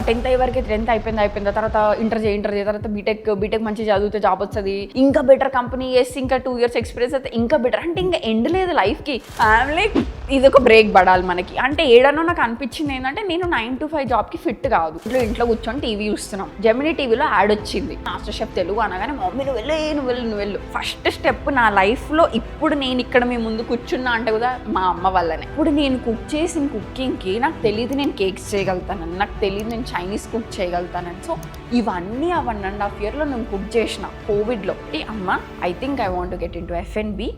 10th అయ్యే వరకు 10th అయిపోయింది తర్వాత ఇంటర్ చేయ తర్వాత బీటెక్ మంచి చదివితే జాబ్ వస్తుంది, ఇంకా బెటర్ కంపెనీ చేసి ఇంకా 2 years ఎక్స్పీరియన్స్ అయితే ఇంకా బెటర్, అంటే ఇంకా ఎండ్ లేదు లైఫ్కి. ఫ్యామిలీ ఇది ఒక బ్రేక్ పడాలి మనకి. అంటే ఏడనో నాకు అనిపించింది ఏంటంటే నేను 9 to 5 జాబ్కి ఫిట్ కాదు. ఇంట్లో కూర్చొని టీవీ చూస్తున్నాం, జెమినీ టీవీలో యాడ్ వచ్చింది మాస్టర్ షెఫ్ తెలుగు అనగానే మమ్మీ నువ్వు వెళ్ళు. ఫస్ట్ స్టెప్ నా లైఫ్లో ఇప్పుడు నేను ఇక్కడ మీ ముందు కూర్చున్నా అంటే కూడా మా అమ్మ వల్లనే. ఇప్పుడు నేను కుక్ చేసిన కుకింగ్కి నాకు తెలియదు నేను కేక్స్ చేయగలుగుతానని, నాకు తెలియదు నేను చైనీస్ కుక్ చేయగలుగుతానని. సో ఇవన్నీ 1.5 yearలో నేను కుక్ చేసిన కోవిడ్లో. అమ్మ I think I want to get into F&B.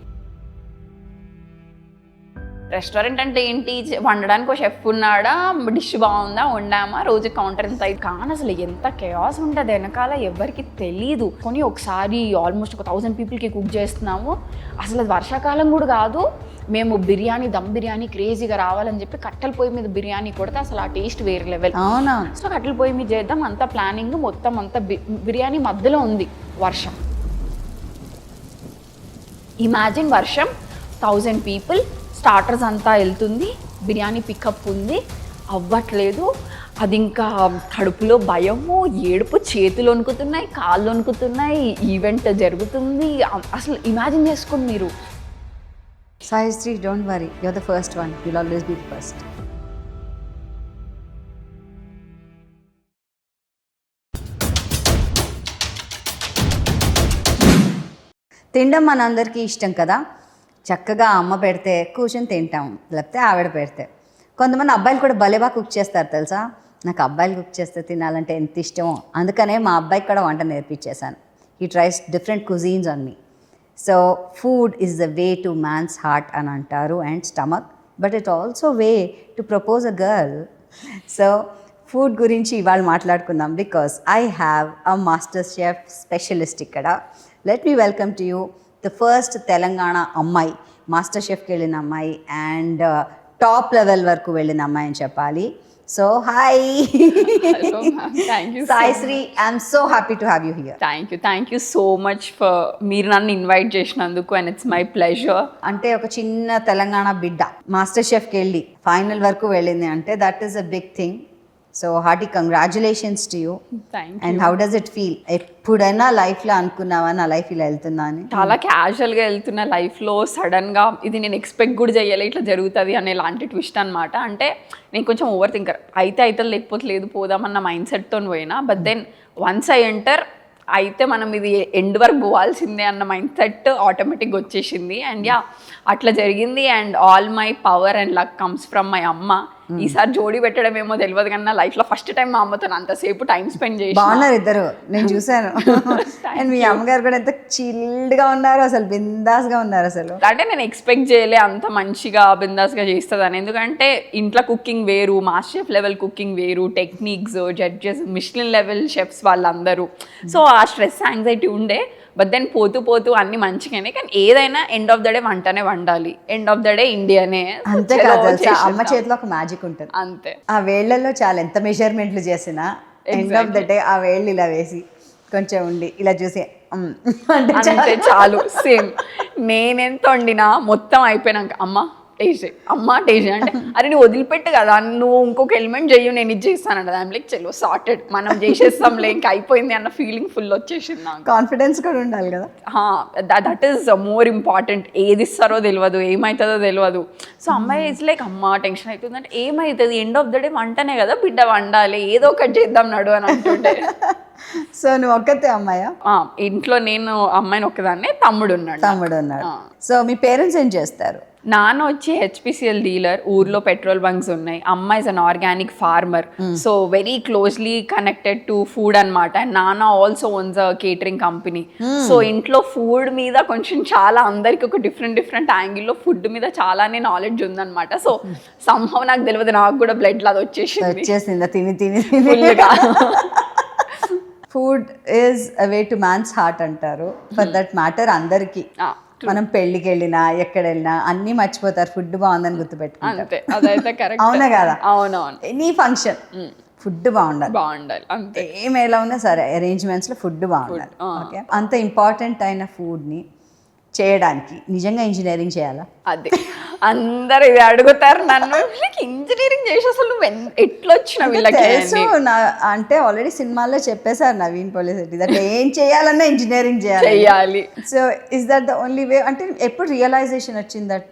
Restaurant అంటే ఏంటి, వండడానికి ఒక షెఫ్ ఉన్నాడా, డిష్ బాగుందా, వండామా, రోజు కౌంటర్ ఎంత అయింది, కానీ అసలు ఎంత కేయాస్ ఉంటుంది వెనకాల ఎవరికి తెలీదు. కొన్ని ఒకసారి ఆల్మోస్ట్ ఒక 1000 పీపుల్కి కుక్ చేస్తున్నాము. అసలు అది వర్షాకాలం కూడా కాదు, మేము బిర్యానీ దమ్ బిర్యానీ క్రేజీగా రావాలని చెప్పి కట్టెల పొయ్యి మీద బిర్యానీ కొడితే అసలు ఆ టేస్ట్ వేరే లెవెల్. అవునా? సో కట్టెల పొయ్యి మీద చేద్దాం, అంతా ప్లానింగ్ మొత్తం అంతా బిర్యానీ మధ్యలో ఉంది వర్షం. ఇమాజిన్ వర్షం, 1000 పీపుల్, స్టార్టర్స్ అంతా వెళ్తుంది, బిర్యానీ పికప్ ఉంది, అవ్వట్లేదు. అది ఇంకా కడుపులో భయము, ఏడుపు, చేతులు వణుకుతున్నాయి, కాళ్ళు వణుకుతున్నాయి, ఈవెంట్ జరుగుతుంది. అసలు ఇమాజిన్ చేసుకోండి మీరు. Saisri, don't worry, you're the first one, you'll always be the first. తినడం మనందరికీ ఇష్టం కదా. చక్కగా అమ్మ పెడితే కూర్చొని తింటాం, లేకపోతే ఆవిడ పెడితే. కొంతమంది అబ్బాయిలు కూడా భలేగా కుక్ చేస్తారు తెలుసా. నాకు అబ్బాయిలు కుక్ చేస్తే తినాలంటే ఎంత ఇష్టమో, అందుకనే మా అబ్బాయికి కూడా వంట నేర్పించేశాను. He tries different cuisines on me. So food is the way to man's heart అని అంటారు, and stomach, but it also way to propose a girl. So food గురించి ఇవాళ మాట్లాడుకుందాం, because I have a master chef specialist ఇక్కడ. Let me welcome to you the first Telangana అమ్మాయి, master షెఫ్కి వెళ్ళిన అమ్మాయి, and top level వరకు వెళ్ళిన అమ్మాయి అని చెప్పాలి. So hi Saisri, I'm so happy to have you here. Thank you so much for మీరు నన్ను ఇన్వైట్ చేసినందుకు, అండ్ ఇట్స్ మై ప్లెజర్. అంటే ఒక చిన్న తెలంగాణ బిడ్డ మాస్టర్ షెఫ్కి వెళ్ళి ఫైనల్ వరకు వెళ్ళింది అంటే that is a big thing. So hearty congratulations to you. And how does it feel? ఎప్పుడైనా లైఫ్లో అనుకున్నావా నా లైఫ్ ఇలా వెళ్తుందా అని? చాలా క్యాజువల్గా వెళ్తున్న లైఫ్లో సడన్గా ఇది నేను ఎక్స్పెక్ట్ కూడా చేయలే ఇట్లా జరుగుతుంది అనే లాంటి ట్విస్ట్ అనమాట. అంటే నేను కొంచెం ఓవర్ థింకర్, అయితే లేకపోతే లేదు పోదామన్న మైండ్ సెట్తో పోయినా. But then once I enter అయితే మనం ఇది ఎండ్ వరకు పోవాల్సిందే అన్న మైండ్ సెట్ ఆటోమేటిక్గా వచ్చేసింది. అండ్ యా అట్లా జరిగింది. And all my power and luck comes from my అమ్మ. ఈసారి జోడీ పెట్టడం ఏమో తెలియదు కానీ నా లైఫ్లో ఫస్ట్ టైం మా అమ్మతో అంతసేపు టైం స్పెండ్ చేసి. బాగున్నారు ఇద్దరు, నేను చూసాను. అండ్ మీ అమ్మగారు కూడా ఎంత చిల్డ్గా ఉన్నారు, అసలు బిందాస్గా ఉన్నారు. అసలు అంటే నేను ఎక్స్పెక్ట్ చేయలే అంత మంచిగా బిందాస్గా చేస్తుందని. ఎందుకంటే ఇంట్లో కుకింగ్ వేరు, మాస్టర్ షెఫ్ లెవెల్ కుకింగ్ వేరు, టెక్నిక్స్, జడ్జెస్, మిష్లిన్ లెవెల్ షెఫ్స్ వాళ్ళందరూ. సో ఆ స్ట్రెస్ యాంగ్జైటీ ఉండే. బట్ దెన్ పోతూ అన్ని మంచిగానే, కానీ ఏదైనా ఎండ్ ఆఫ్ ద డే వంటనే వండాలి, ఎండ్ ఆఫ్ ద డే ఇండియానే. అంతే కాదు, అమ్మ చేతిలో ఒక మ్యాజిక్ ఉంటుంది అంతే. ఆ వేళ్లలో చాలా ఎంత మెజర్మెంట్లు చేసినా ఎండ్ ఆఫ్ ద డే ఆ వేళ్ళు ఇలా వేసి కొంచెం ఉండి ఇలా చూసి అంటే చాలు. సేమ్ నేనెంత వండినా మొత్తం అయిపోయినాక అమ్మ టేస్ట్ అంటే అరే నువ్వు వదిలిపెట్టు కదా, నువ్వు ఇంకొక ఎలిమెంట్ చెయ్యి, నేను ఇది చేస్తానంట. ఐమ్ లైక్ చలో సార్టెడ్, మనం చేసేస్తాంలే, ఇంకా అయిపోయింది అన్న ఫీలింగ్ ఫుల్ వచ్చేసింది నాకు. కాన్ఫిడెన్స్ కూడా ఉండాలి కదా. That is more important. ఏది ఇస్తారో తెలియదు, ఏమవుతుందో తెలియదు. సో అమ్మాయి ఇట్స్ లైక్ అమ్మ టెన్షన్ అవుతుంది అంటే ఏమవుతుంది, ఎండ్ ఆఫ్ ద డే వంటనే కదా బిడ్డ, వండాలి, ఏదో ఒకటి చేద్దాం నడు అని అంటుండే. సో నువ్వు ఒక్కతే అమ్మాయా ఇంట్లో? నేను అమ్మాయిని ఒక్కదాన్నే, తమ్ముడు ఉన్నాడు. సో మీ పేరెంట్స్ ఏం చేస్తారు? నాన్న వచ్చి HPCL డీలర్, ఊర్లో పెట్రోల్ బంక్స్ ఉన్నాయి. అమ్మ is an organic farmer, so very closely connected to food అనమాట. నాన్న also owns a catering company. So ఇంట్లో ఫుడ్ మీద కొంచెం చాలా అందరికి ఒక డిఫరెంట్ యాంగిల్లో ఫుడ్ మీద చాలానే నాలెడ్జ్ ఉందన్నమాట. సో సంహవ్ నాకు తెలియదు, నాకు కూడా బ్లడ్ లాగా వచ్చేసింది తిని food is a way to man's heart అంటారు. ఫర్ దట్ మ్యాటర్ అందరికీ మనం పెళ్ళికి వెళ్ళినా ఎక్కడ వెళ్ళినా అన్నీ మర్చిపోతారు, ఫుడ్ బాగుందని గుర్తుపెట్టుకుంటారు. అవునా కదా? అవునవును. ఎనీ ఫంక్షన్ ఫుడ్ బాగుండాలి అంతే. ఏం ఎలా ఉన్నా సరే అరేంజ్మెంట్స్లో ఫుడ్ బాగుండాలి. ఓకే, అంత ఇంపార్టెంట్ అయిన ఫుడ్ని చేయడానికి నిజంగా ఇంజనీరింగ్ చేయాలా? అదే అందరు ఇది అడుగుతారు నన్ను, ఇంజనీరింగ్ చేసి అసలు నువ్వు ఎట్లా వచ్చినావు వీళ్ళకి తెలుసు అంటే ఆల్రెడీ సినిమాల్లో చెప్పేశారు నవీన్ పోలిశెట్టి దట్ ఏం చేయాలన్నా ఇంజనీరింగ్ చేయాలి. So is that the only way? అంటే ఎప్పుడు రియలైజేషన్ వచ్చింది దట్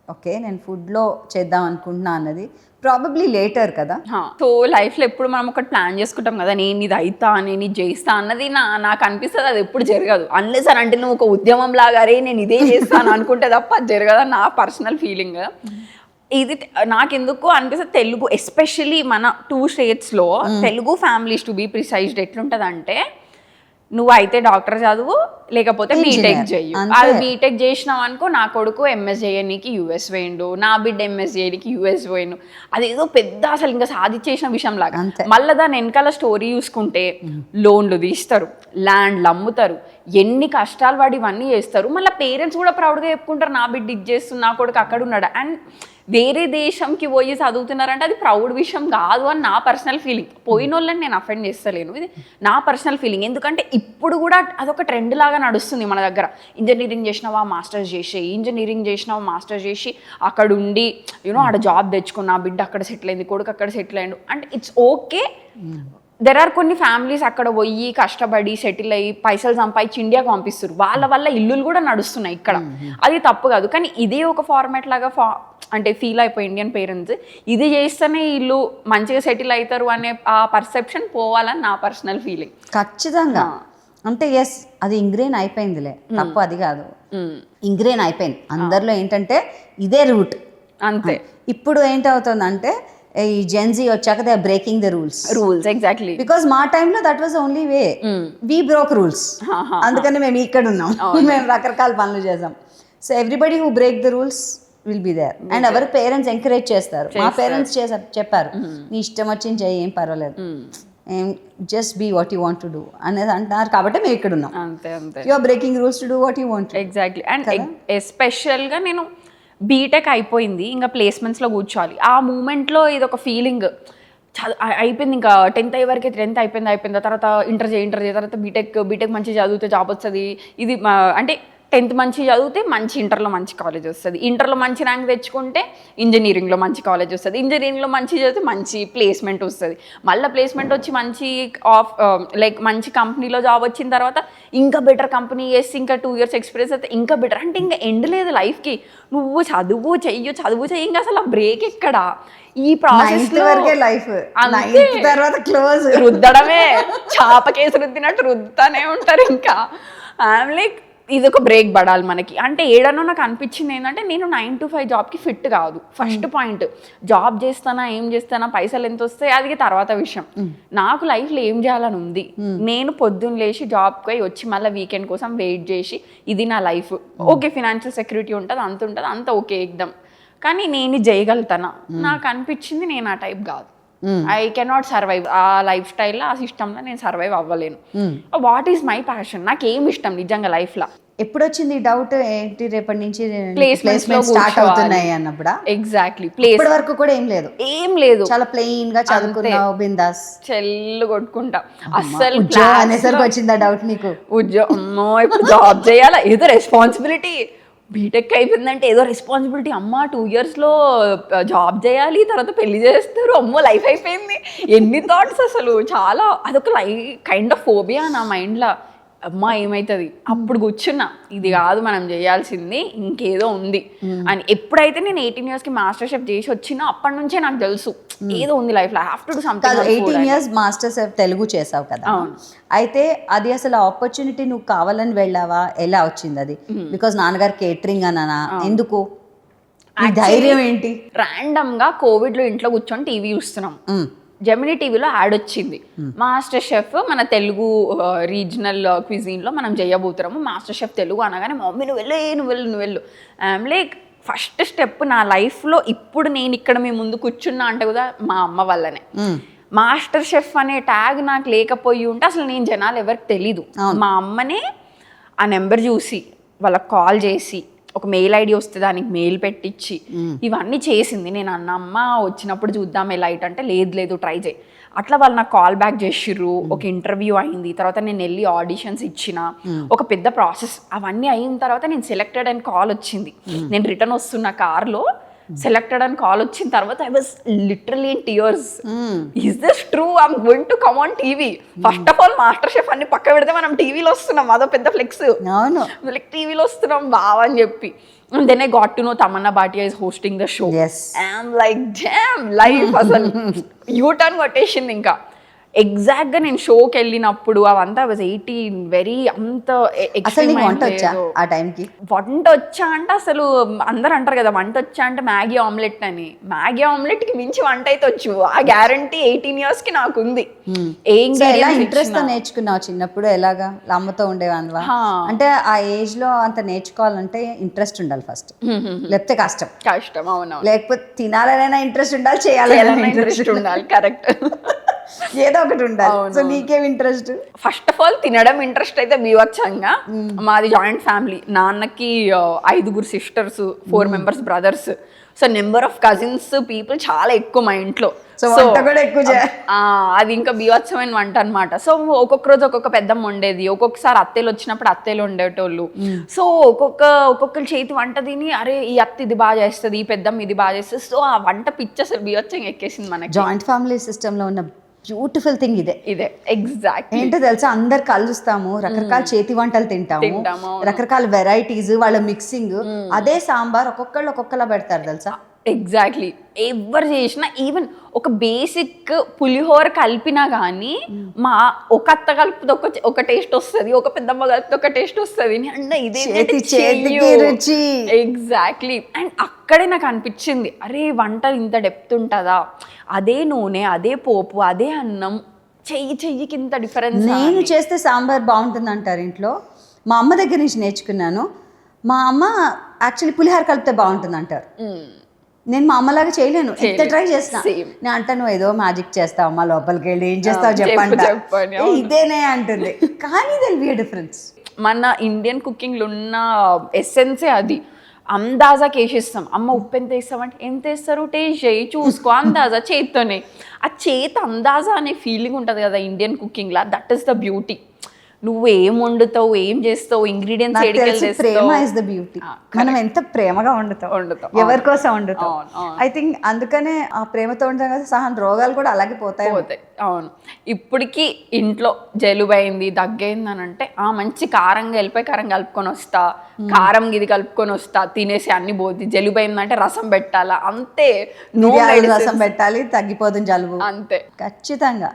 ఓకే నేను ఫుడ్లో చేద్దాం అనుకుంటున్నా అన్నది? ప్రాబబ్లీ లేటర్ కదా. సో లైఫ్లో ఎప్పుడు మనం ఒకటి ప్లాన్ చేసుకుంటాం కదా, నేను ఇది అవుతా నేను ఇది చేస్తా అన్నది నాకు అనిపిస్తుంది అది ఎప్పుడు జరగదు అన్లెస్ అని అంటే నువ్వు ఒక ఉద్యమం లాగా అరే నేను ఇదే చేస్తాను అనుకుంటే తప్ప అది జరగదు నా పర్సనల్ ఫీలింగ్. ఇది నాకెందుకు అనిపిస్తుంది తెలుగు ఎస్పెషల్లీ మన 2 స్టేట్స్లో Telugu families to be precised ఎట్లుంటుంది అంటే నువ్వు అయితే డాక్టర్ చదువు లేకపోతే బీటెక్ చెయ్యి. అది బీటెక్ చేసినావు అనుకో నా కొడుకు ఎంఎస్ చేయడానికి యూఎస్ పోయిండు, నా బిడ్డ ఎంఎస్ చేయడానికి యూఎస్ పోయిండు. అదేదో పెద్ద అసలు ఇంకా సాధించేసిన విషయం లాగా. మళ్ళీ దాని వెనకాల స్టోరీ చూసుకుంటే లోన్లు తీస్తారు, ల్యాండ్లు అమ్ముతారు, ఎన్ని కష్టాలు పడి ఇవన్నీ చేస్తారు. మళ్ళీ పేరెంట్స్ కూడా ప్రౌడ్గా చెప్పుకుంటారు నా బిడ్డ ఇది చేస్తుంది, నా కొడుకు అక్కడ ఉన్నాడు. అండ్ వేరే దేశంకి పోయి చదువుతున్నారంటే అది ప్రౌడ్ విషయం కాదు అని నా పర్సనల్ ఫీలింగ్. పోయిన వాళ్ళని నేను అఫెండ్ చేస్తలేను, ఇది నా పర్సనల్ ఫీలింగ్. ఎందుకంటే ఇప్పుడు కూడా అదొక ట్రెండ్ లాగా నడుస్తుంది మన దగ్గర. ఇంజనీరింగ్ చేసినావా మాస్టర్స్ చేసి, ఇంజనీరింగ్ చేసినావా మాస్టర్స్ చేసి అక్కడ ఉండి ఆడ జాబ్ తెచ్చుకున్నా, బిడ్డ అక్కడ సెటిల్ అయింది, కొడుకు అక్కడ సెటిల్ అయ్యాడు అంటే ఇట్స్ ఓకే. దెర్ ఆర్ కొన్ని ఫ్యామిలీస్ అక్కడ పోయి కష్టపడి సెటిల్ అయ్యి పైసలు సంపాదించి ఇండియాకి పంపిస్తారు, వాళ్ళ వల్ల ఇల్లులు కూడా నడుస్తున్నాయి ఇక్కడ, అది తప్పు కాదు. కానీ ఇదే ఒక ఫార్మాట్ లాగా అంటే ఫీల్ అయిపోయి ఇండియన్ పేరెంట్స్ ఇది చేస్తేనే ఇల్లు మంచిగా సెటిల్ అవుతారు అనే ఆ పర్సెప్షన్ పోవాలని నా పర్సనల్ ఫీలింగ్. ఖచ్చితంగా అంటే ఎస్ అది ఇంగ్రెయిన్ అయిపోయిందిలే, తప్పు అది కాదు, ఇంగ్రెయిన్ అయిపోయింది అందరిలో. ఏంటంటే ఇదే రూట్ అంతే. ఇప్పుడు ఏంటవుతుందంటే ఈ జెన్జీ వచ్చాక they are breaking the rules. Exactly. Because మా టైంలో that was only way, we broke rules. అందుకని మేము ఇక్కడ ఉన్నాం, మేము రకరకాల పనులు చేసాం. So everybody who break the rules will be there. And ఎవరి పేరెంట్స్ ఎంకరేజ్ చేస్తారు. మా పేరెంట్స్ చెప్పారు నీ ఇష్టం వచ్చింది చెయ్యి, ఏం పర్వాలేదు, just be what you want to do అనేది అంటున్నారు. కాబట్టి మేము ఇక్కడ ఉన్నాం. అంతే అంతే. You are breaking rules to do what you want. Exactly. And ఎస్పెషల్గా నేను బీటెక్ అయిపోయింది, ఇంకా ప్లేస్మెంట్స్లో కూర్చోవాలి. ఆ మూమెంట్లో ఇది ఒక ఫీలింగ్ అయిపోయింది. ఇంకా 10th అయ్యే వరకు 10th అయిపోయింది, తర్వాత ఇంటర్ చేయి తర్వాత బీటెక్ మంచి చదివితే జాబ్ వస్తుంది. ఇది అంటే 10th మంచి చదివితే మంచి ఇంటర్లో మంచి కాలేజ్ వస్తుంది, ఇంటర్లో మంచి ర్యాంక్ తెచ్చుకుంటే ఇంజనీరింగ్లో మంచి కాలేజ్ వస్తుంది, ఇంజనీరింగ్లో మంచి చదివితే మంచి ప్లేస్మెంట్ వస్తుంది, మళ్ళీ ప్లేస్మెంట్ వచ్చి మంచి లైక్ మంచి కంపెనీలో జాబ్ వచ్చిన తర్వాత ఇంకా బెటర్ కంపెనీ చేసి ఇంకా 2 years ఎక్స్పీరియన్స్ అయితే ఇంకా బెటర్. అంటే ఇంకా ఎండ్ లేదు లైఫ్కి, నువ్వు చదువు చెయ్యి ఇంకా అసలు ఆ బ్రేక్ ఎక్కడ? ఈ ప్రాసెస్ వరకే లైఫ్, తర్వాత క్లోజ్, రుద్దడమే చాప కేసు రుద్దినట్టు రుద్దానే ఉంటారు. ఇంకా ఐఎమ్ లైక్ ఇది ఒక బ్రేక్ పడాలి మనకి. అంటే ఏడనో నాకు అనిపించింది ఏంటంటే నేను 9 to 5 జాబ్కి ఫిట్ కాదు. ఫస్ట్ పాయింట్, జాబ్ చేస్తానా ఏం చేస్తానా పైసలు ఎంత వస్తాయి అది తర్వాత విషయం. నాకు లైఫ్లో ఏం చేయాలని ఉంది. నేను పొద్దున్న లేచి జాబ్కి వచ్చి మళ్ళీ వీకెండ్ కోసం వెయిట్ చేసి ఇది నా లైఫ్. ఓకే ఫినాన్షియల్ సెక్యూరిటీ ఉంటుంది అంత ఓకే ఎగ్దమ్. కానీ నేను చేయగలుగుతానా? నాకు అనిపించింది నేను ఆ టైప్ కాదు. ఐ కెనాట్ సర్వైవ్ ఆ లైఫ్ స్టైల్లో, ఆ సిస్టంలో నేను సర్వైవ్ అవ్వలేను. What is my passion? నాకు ఏం ఇష్టం నిజంగా లైఫ్లో. ఎప్పుడు వచ్చింది డౌట్ ఏంటి రేపటి నుంచి ప్లేస్మెంట్ స్టార్ట్ అవుతున్నాయి అన్నప్పుడు? ఎగ్జాక్ట్లీ. ఇప్పటి వరకు కూడా ఏం లేదు, చాలా ప్లెయిన్ గా చదువుకున్నావు, బిందాస్ చెల్లు కొట్టుకుంటా. అస్సలు అనేసరికి వచ్చిందా డౌట్ నీకు? ఉద్యోగం ఇప్పుడు జాబ్ చేయాలా, ఏదో రెస్పాన్సిబిలిటీ. బీటెక్ అయిపోయిందంటే ఏదో రెస్పాన్సిబిలిటీ, అమ్మ 2 yearsలో జాబ్ చేయాలి, తర్వాత పెళ్లి చేస్తారు, అమ్మో లైఫ్ అయిపోయింది. ఎన్ని థాట్స్ అసలు, చాలా అదొక కైండ్ ఆఫ్ ఫోబియా నా మైండ్లో. అమ్మ ఏమవుతుంది? అప్పుడు కూర్చున్నా ఇది కాదు మనం చేయాల్సింది, ఇంకేదో ఉంది అని. ఎప్పుడైతే నేను 18 yearsకి మాస్టర్ షెఫ్ చేసి వచ్చినా అప్పటి నుంచే నాకు తెలుసు ఏదో ఉంది లైఫ్లో, I have to do something. 18 years master chef Telugu చేసావు కదా, అయితే అది అసలు ఆపర్చునిటీ నువ్వు కావాలని వెళ్ళావా? ఎలా వచ్చింది అది? బికాజ్ నాన్నగారు కేటరింగ్ అన్నా, ఎందుకు ధైర్యం ఏంటి? ర్యాండమ్గా కోవిడ్లో ఇంట్లో కూర్చొని టీవీ చూస్తున్నాం, జెమినీ టీవీలో యాడ్ వచ్చింది, మాస్టర్ షెఫ్ మన తెలుగు రీజనల్ క్విజీన్లో మనం చేయబోతున్నాము, మాస్టర్ షెఫ్ తెలుగు అనగానే మమ్మీ నువ్వు వెళ్ళు. ఐఎమ్ లైక్ ఫస్ట్ స్టెప్ నా లైఫ్లో ఇప్పుడు నేను ఇక్కడ మీ ముందు కూర్చున్నా అంటే కూడా మా అమ్మ వల్లనే. మాస్టర్ షెఫ్ అనే ట్యాగ్ నాకు లేకపోయి ఉంటే అసలు నేను జనాలు ఎవరికి తెలీదు. మా అమ్మనే ఆ నెంబర్ చూసి వాళ్ళకి కాల్ చేసి ఒక మెయిల్ ఐడి వస్తే దానికి మెయిల్ పెట్టించి ఇవన్నీ చేసింది. నేను అన్న అమ్మ వచ్చినప్పుడు చూద్దాం ఎలా అంటే లేదు ట్రై చేయి. అట్లా వాళ్ళు నాకు కాల్ బ్యాక్ చేసిర్రు, ఒక ఇంటర్వ్యూ అయింది, తర్వాత నేను వెళ్ళి ఆడిషన్స్ ఇచ్చిన, ఒక పెద్ద ప్రాసెస్. అవన్నీ అయిన తర్వాత నేను సెలెక్టెడ్ అని కాల్ వచ్చింది. నేను రిటర్న్ వస్తున్న కార్లో సెలెక్టెడ్ అని కాల్ వచ్చిన తర్వాత I was literally in tears. Is this true? I'm going to come on TV. First of all master chef అన్ని పక్క పెడితే మనం టీవీలో వస్తున్నాం, అదో పెద్ద ఫ్లెక్స్, లైక్ టీవీలో వస్తున్నాం బావా అని చెప్పి. And then I got to know Tamanna Bhatia is hosting the show. Yes. And I'm like, damn, life అసలు U-turn కొట్టేసింది. ఇంకా ఎగ్జాక్ట్గా నేను షోకి వెళ్ళినప్పుడు అవంతా వాజ్ 18, వెరీ అంత వంట వచ్చా ఆ టైంకి? వంట వచ్చా అంటే అసలు అందరు అంటారు కదా వంట వచ్చా అంటే మ్యాగీ ఆమ్లెట్ అని. మ్యాగీ ఆమ్లెట్కి మించి వంట అయితే వచ్చు, ఆ గ్యారంటీ 18 yearsకి నాకు ఉంది. ఇంట్రెస్ట్ తో నేర్చుకున్నావు చిన్నప్పుడు? ఎలాగా అమ్మతో ఉండేవాళ్ళవా? అంటే ఆ ఏజ్ లో అంత నేర్చుకోవాలంటే ఇంట్రెస్ట్ ఉండాలి ఫస్ట్, లేకపోతే కష్టం. అవును. లేకపోతే తినాలనైనా ఇంట్రెస్ట్ ఉండాలి, చేయాలైనా ఇంట్రెస్ట్ ఉండాలి. కరెక్ట్, ఏదో ఒకటి ఉండాలి. సో నీకేం ఇంట్రెస్ట్? ఫస్ట్ ఆఫ్ ఆల్ తినడం ఇంట్రెస్ట్ అయితే బీవచ్చంగా. మాది జాయింట్ ఫ్యామిలీ, నాన్నకి 5 sisters, 4 members brothers. So number of cousins people చాలా ఎక్కువ మా ఇంట్లో. అది ఇంకా బీవత్సమైన వంట అనమాట. సో ఒక్కొక్క రోజు ఒక్కొక్క పెద్దమ్మ ఉండేది, ఒక్కొక్కసారి అత్తేలు వచ్చినప్పుడు అత్తేలు ఉండేటోళ్ళు. సో ఒక్కొక్కరు చేతి వంట తిని అరే ఈ అత్త ఇది బాగా చేస్తుంది, ఈ పెద్దమ్మ ఇది బాగా చేస్తుంది. సో ఆ వంట పిచ్చి అసలు బీవత్సంగా ఎక్కేసింది మనకి. జాయింట్ ఫ్యామిలీ సిస్టమ్ లో ఉన్న బ్యూటిఫుల్ థింగ్ ఇదే. ఎగ్జాక్ట్. ఏంటో తెలుసా, అందరు కలుస్తాము, రకరకాల చేతి వంటలు తింటాము, రకరకాల వెరైటీస్, వాళ్ళ మిక్సింగ్. అదే సాంబార్ ఒక్కొక్కళ్ళు ఒక్కొక్కలా పెడతారు తెలుసా. ఎగ్జాక్ట్లీ, ఎవరు చేసినా ఈవెన్ ఒక బేసిక్ పులిహోర కలిపినా కానీ మా ఒక అత్త కలిపితే ఒక టేస్ట్ వస్తుంది, ఒక పెద్దమ్మ కలిపితే ఒక టేస్ట్ వస్తుంది. అంటే ఇదే ఎగ్జాక్ట్లీ. అండ్ అక్కడే నాకు అనిపించింది అరే వంట ఇంత డెప్త్ ఉంటుందా, అదే నూనె, అదే పోపు, అదే అన్నం, చెయ్యికి ఇంత డిఫరెన్స్. నేను చేస్తే సాంబార్ బాగుంటుంది అంటారు ఇంట్లో. మా అమ్మ దగ్గర నుంచి నేర్చుకున్నాను. మా అమ్మ యాక్చువల్లీ పులిహోర కలిపితే బాగుంటుంది అంటారు. నేను మా అమ్మలాగా చేయలేను, ఎంత ట్రై చేస్తా. నేను అంటాను ఏదో మ్యాజిక్ చేస్తావు అమ్మ, లోపలికి వెళ్ళి ఏం చేస్తావు చెప్పండి, ఇదేనే అంటుంది. కానీ దెల్ బి ఎ డిఫరెన్స్. మన ఇండియన్ కుకింగ్లో ఉన్న ఎసెన్సే అది. అందాజాకి వేసేస్తాం. అమ్మ ఉప్పు ఎంత వేస్తామంటే ఎంత వేస్తారు, టేస్ట్ చేయి, చూసుకో, అందాజా చేత్తోనే. ఆ చేతి అందాజా అనే ఫీలింగ్ ఉంటుంది కదా ఇండియన్ కుకింగ్లో, దట్ ఈస్ ద బ్యూటీ. నువ్వు ఏం వండుతావు, ఏం చేస్తావు, ఇంగ్రీడియంట్స్ ప్రేమ ఇస్ ద బ్యూటీ. మనం ఎంత ప్రేమగా వండుతాం, ఎవరి కోసం వండుతాం. ఐ థింక్ అందుకనే ఆ ప్రేమతో ఉంటాం కదా, సహా రోగాలు కూడా అలాగే పోతాయి. అవును. ఇప్పటికీ ఇంట్లో జలుబు అయింది, దగ్గైంది అని అంటే మంచి కారంగా వెళ్ళిపోయి కారం కలుపుకొని వస్తా, కారం ఇది కలుపుకొని వస్తా, తినేసి అన్ని పోద్ది. జలుబు అయిందంటే రసం పెట్టాలా, అంతే. రసం పెట్టాలి, తగ్గిపోతుంది జలుబు, అంతే. ఖచ్చితంగా.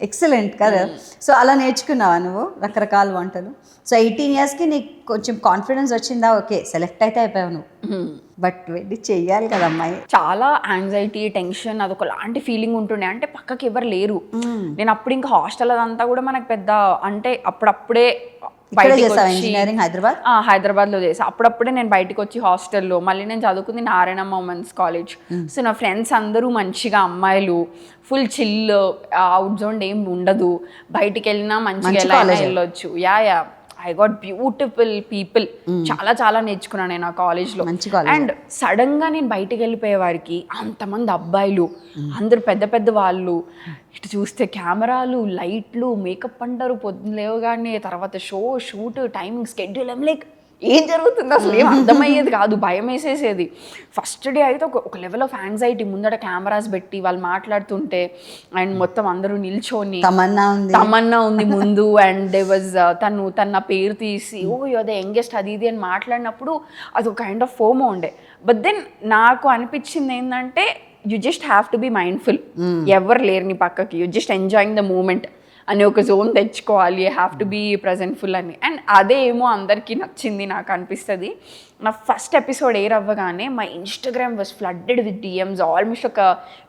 ఎక్సలెంట్ కదా. సో అలా నేర్చుకున్నావా నువ్వు రకరకాల వంటలు? సో 18 yearsకి నీకు కొంచెం కాన్ఫిడెన్స్ వచ్చిందా? ఓకే సెలెక్ట్ అయితే అయిపోయావు నువ్వు, బట్ వెళ్ళి చెయ్యాలి కదా అమ్మాయి. చాలా యాంగ్జైటీ, టెన్షన్, అదొక లాంటి ఫీలింగ్ ఉంటుండే. అంటే పక్కకి ఎవరు లేరు. నేను అప్పుడు ఇంకా హాస్టల్ అదంతా కూడా మనకు పెద్ద అంటే అప్పుడప్పుడే హైదరాబాద్లో చేసా. అప్పుడప్పుడే నేను బయటకు వచ్చి హాస్టల్లో, మళ్ళీ నేను చదువుకుంది నారాయణమ్మ ఉమెన్స్ కాలేజ్. సో నా ఫ్రెండ్స్ అందరూ మంచిగా అమ్మాయిలు, ఫుల్ చిల్, అవుట్ జోన్ ఏం ఉండదు, బయటికి వెళ్ళినా మంచిగా ఎలా వెళ్ళొచ్చు. Yeah I got beautiful people. చాలా నేర్చుకున్నాను నేను ఆ కాలేజ్లో. అండ్ సడన్ గా నేను బయటికి వెళ్ళిపోయే వారికి అంతమంది అబ్బాయిలు, అందరు పెద్ద వాళ్ళు, ఇటు చూస్తే కెమెరాలు, లైట్లు, మేకప్ అంటారు, పొద్దున్న లేవగానే, తర్వాత షూట్ టైమింగ్, స్కెడ్యూల్, లైక్ ఏం జరుగుతుంది అసలు ఏం అర్థమయ్యేది కాదు, భయం వేసేసేది. ఫస్ట్ డే అయితే ఒక లెవెల్ ఆఫ్ యాంగ్జైటీ. ముందట కెమెరాస్ పెట్టి వాళ్ళు మాట్లాడుతుంటే అండ్ మొత్తం అందరూ నిల్చొని, తమన్నా ఉంది ముందు, అండ్ దే వాజ్ తన పేరు తీసి ఓ యూఆర్ ద యంగెస్ట్ అది ఇది అని మాట్లాడినప్పుడు అది ఒక కైండ్ ఆఫ్ ఫోమో ఉండే. బట్ దెన్ నాకు అనిపించింది ఏంటంటే you just have to be mindful. ఎవరు లేరు నీ పక్కకి, you just enjoying the moment అని ఒక జోన్ తెచ్చుకోవాలి, హ్యావ్ టు బీ ప్రజెంట్ఫుల్ అని. అండ్ అదే ఏమో అందరికీ నచ్చింది నాకు అనిపిస్తుంది. నా ఫస్ట్ ఎపిసోడ్ ఎయిర్ అవ్వగానే my Instagram was flooded with DMs. Almost ఒక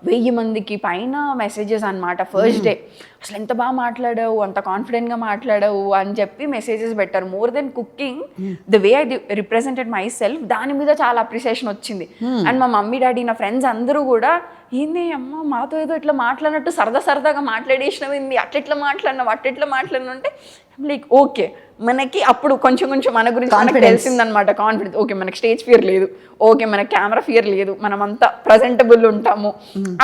1000 మందికి పైన మెసేజెస్ అనమాట. ఫస్ట్ డే అసలు ఎంత బాగా మాట్లాడావు, అంత కాన్ఫిడెంట్గా మాట్లాడావు అని చెప్పి మెసేజెస్ పెట్టారు. More than cooking, the way I represented my self, దాని మీద చాలా అప్రిసియేషన్ వచ్చింది. అండ్ మా మమ్మీ డాడీ, నా ఫ్రెండ్స్ అందరూ కూడా ఏంది అమ్మ మాతో ఏదో ఇట్లా మాట్లాడినట్టు సరదాగా మాట్లాడేసినవి, అట్లా మాట్లాడినావు అంటే లైక్ ఓకే మనకి అప్పుడు కొంచెం కొంచెం మన గురించి మనకు తెలిసిందనమాట, కాన్ఫిడెన్స్. ఓకే మనకి స్టేజ్ ఫియర్ లేదు, ఓకే మనకి కెమెరా ఫియర్ లేదు, మనం అంతా ప్రజెంటబుల్ ఉంటాము.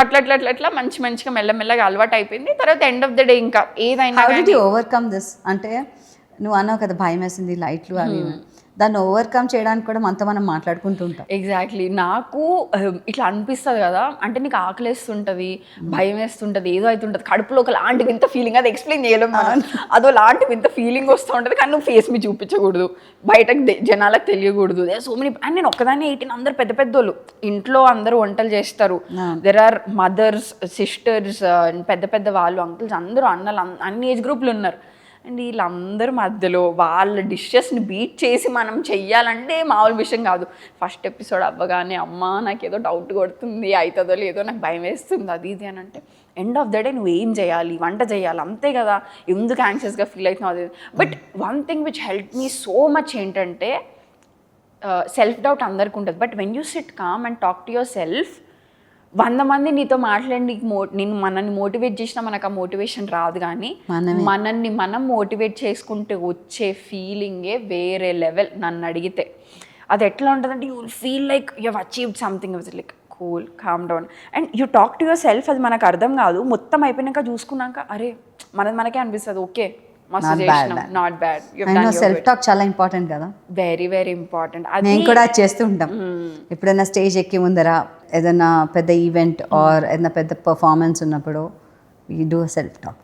అట్లా మంచి మంచిగా మెల్లమెల్లగా అలవాటు అయిపోయింది. తర్వాత ఎండ్ ఆఫ్ ద డే ఇంకా ఏదైనా ఓవర్కమ్ దిస్ అంటే నువ్వు అన్నావు కదా భయం వేసింది లైట్లు అవి, దాన్ని ఓవర్కమ్ చేయడానికి కూడా మనతో మనం మాట్లాడుకుంటూ ఉంటాం. ఎగ్జాక్ట్లీ. నాకు ఇట్లా అనిపిస్తుంది కదా, అంటే నీకు ఆకలేస్తుంటుంది, భయం వేస్తుంటుంది, ఏదో అవుతుంటుంది, కడుపులో ఒక లాంటి వింత ఫీలింగ్, అది ఎక్స్ప్లెయిన్ చేయలేము మనం. అదో లాంటి వింత ఫీలింగ్ వస్తూ ఉంటుంది, కానీ నువ్వు ఫేస్ మీ చూపించకూడదు, బయటకు జనాలకు తెలియకూడదు. So many. అండ్ నేను ఒక్కదాన్ని 18, అందరు పెద్ద పెద్దోళ్ళు ఇంట్లో అందరూ వంటలు చేస్తారు. దెర్ ఆర్ మదర్స్, సిస్టర్స్, పెద్ద పెద్ద వాళ్ళు, అంకుల్స్, అందరూ అన్నలు, అన్ని ఏజ్ గ్రూప్లు ఉన్నారు. అండ్ వీళ్ళందరి మధ్యలో వాళ్ళ డిషెస్ని బీట్ చేసి మనం చెయ్యాలంటే మామూలు విషయం కాదు. ఫస్ట్ ఎపిసోడ్ అవ్వగానే అమ్మ నాకు ఏదో డౌట్ కొడుతుంది, అవుతుందో లేదో, నాకు భయం వేస్తుంది, అది ఇది అని అంటే ఎండ్ ఆఫ్ ద డే నువ్వు ఏం చేయాలి, వంట చేయాలి, అంతే కదా, ఎందుకు యాంగ్షియస్గా ఫీల్ అవుతున్నావు అది. But one thing which help me so much ఏంటంటే సెల్ఫ్ డౌట్ అందరికీ ఉంటుంది. But when you sit calm and talk to your self, 100 మంది నీతో మాట్లాడి నీకు నేను మనల్ని మోటివేట్ చేసినా మనకు ఆ మోటివేషన్ రాదు, కానీ మనల్ని మనం మోటివేట్ చేసుకుంటే వచ్చే ఫీలింగే వేరే లెవెల్. నన్ను అడిగితే అది ఎట్లా ఉంటుందంటే you will feel like you have achieved something, like cool, calm down, and you talk to your self. అది మనకు అర్థం కాదు, మొత్తం అయిపోయినాక చూసుకున్నాక అరే మనకే అనిపిస్తుంది okay not bad. Self talk చాలా ఇంపార్టెంట్ కదా, వెరీ వెరీ ఇంపార్టెంట్. నేను కూడా చేస్తూ ఉంటాం. ఎప్పుడైనా స్టేజ్ ఎక్కి ముందర ఏదైనా పెద్ద ఈవెంట్ ఆర్ ఏదైనా పెద్ద పర్ఫార్మెన్స్ ఉన్నప్పుడు you do self talk.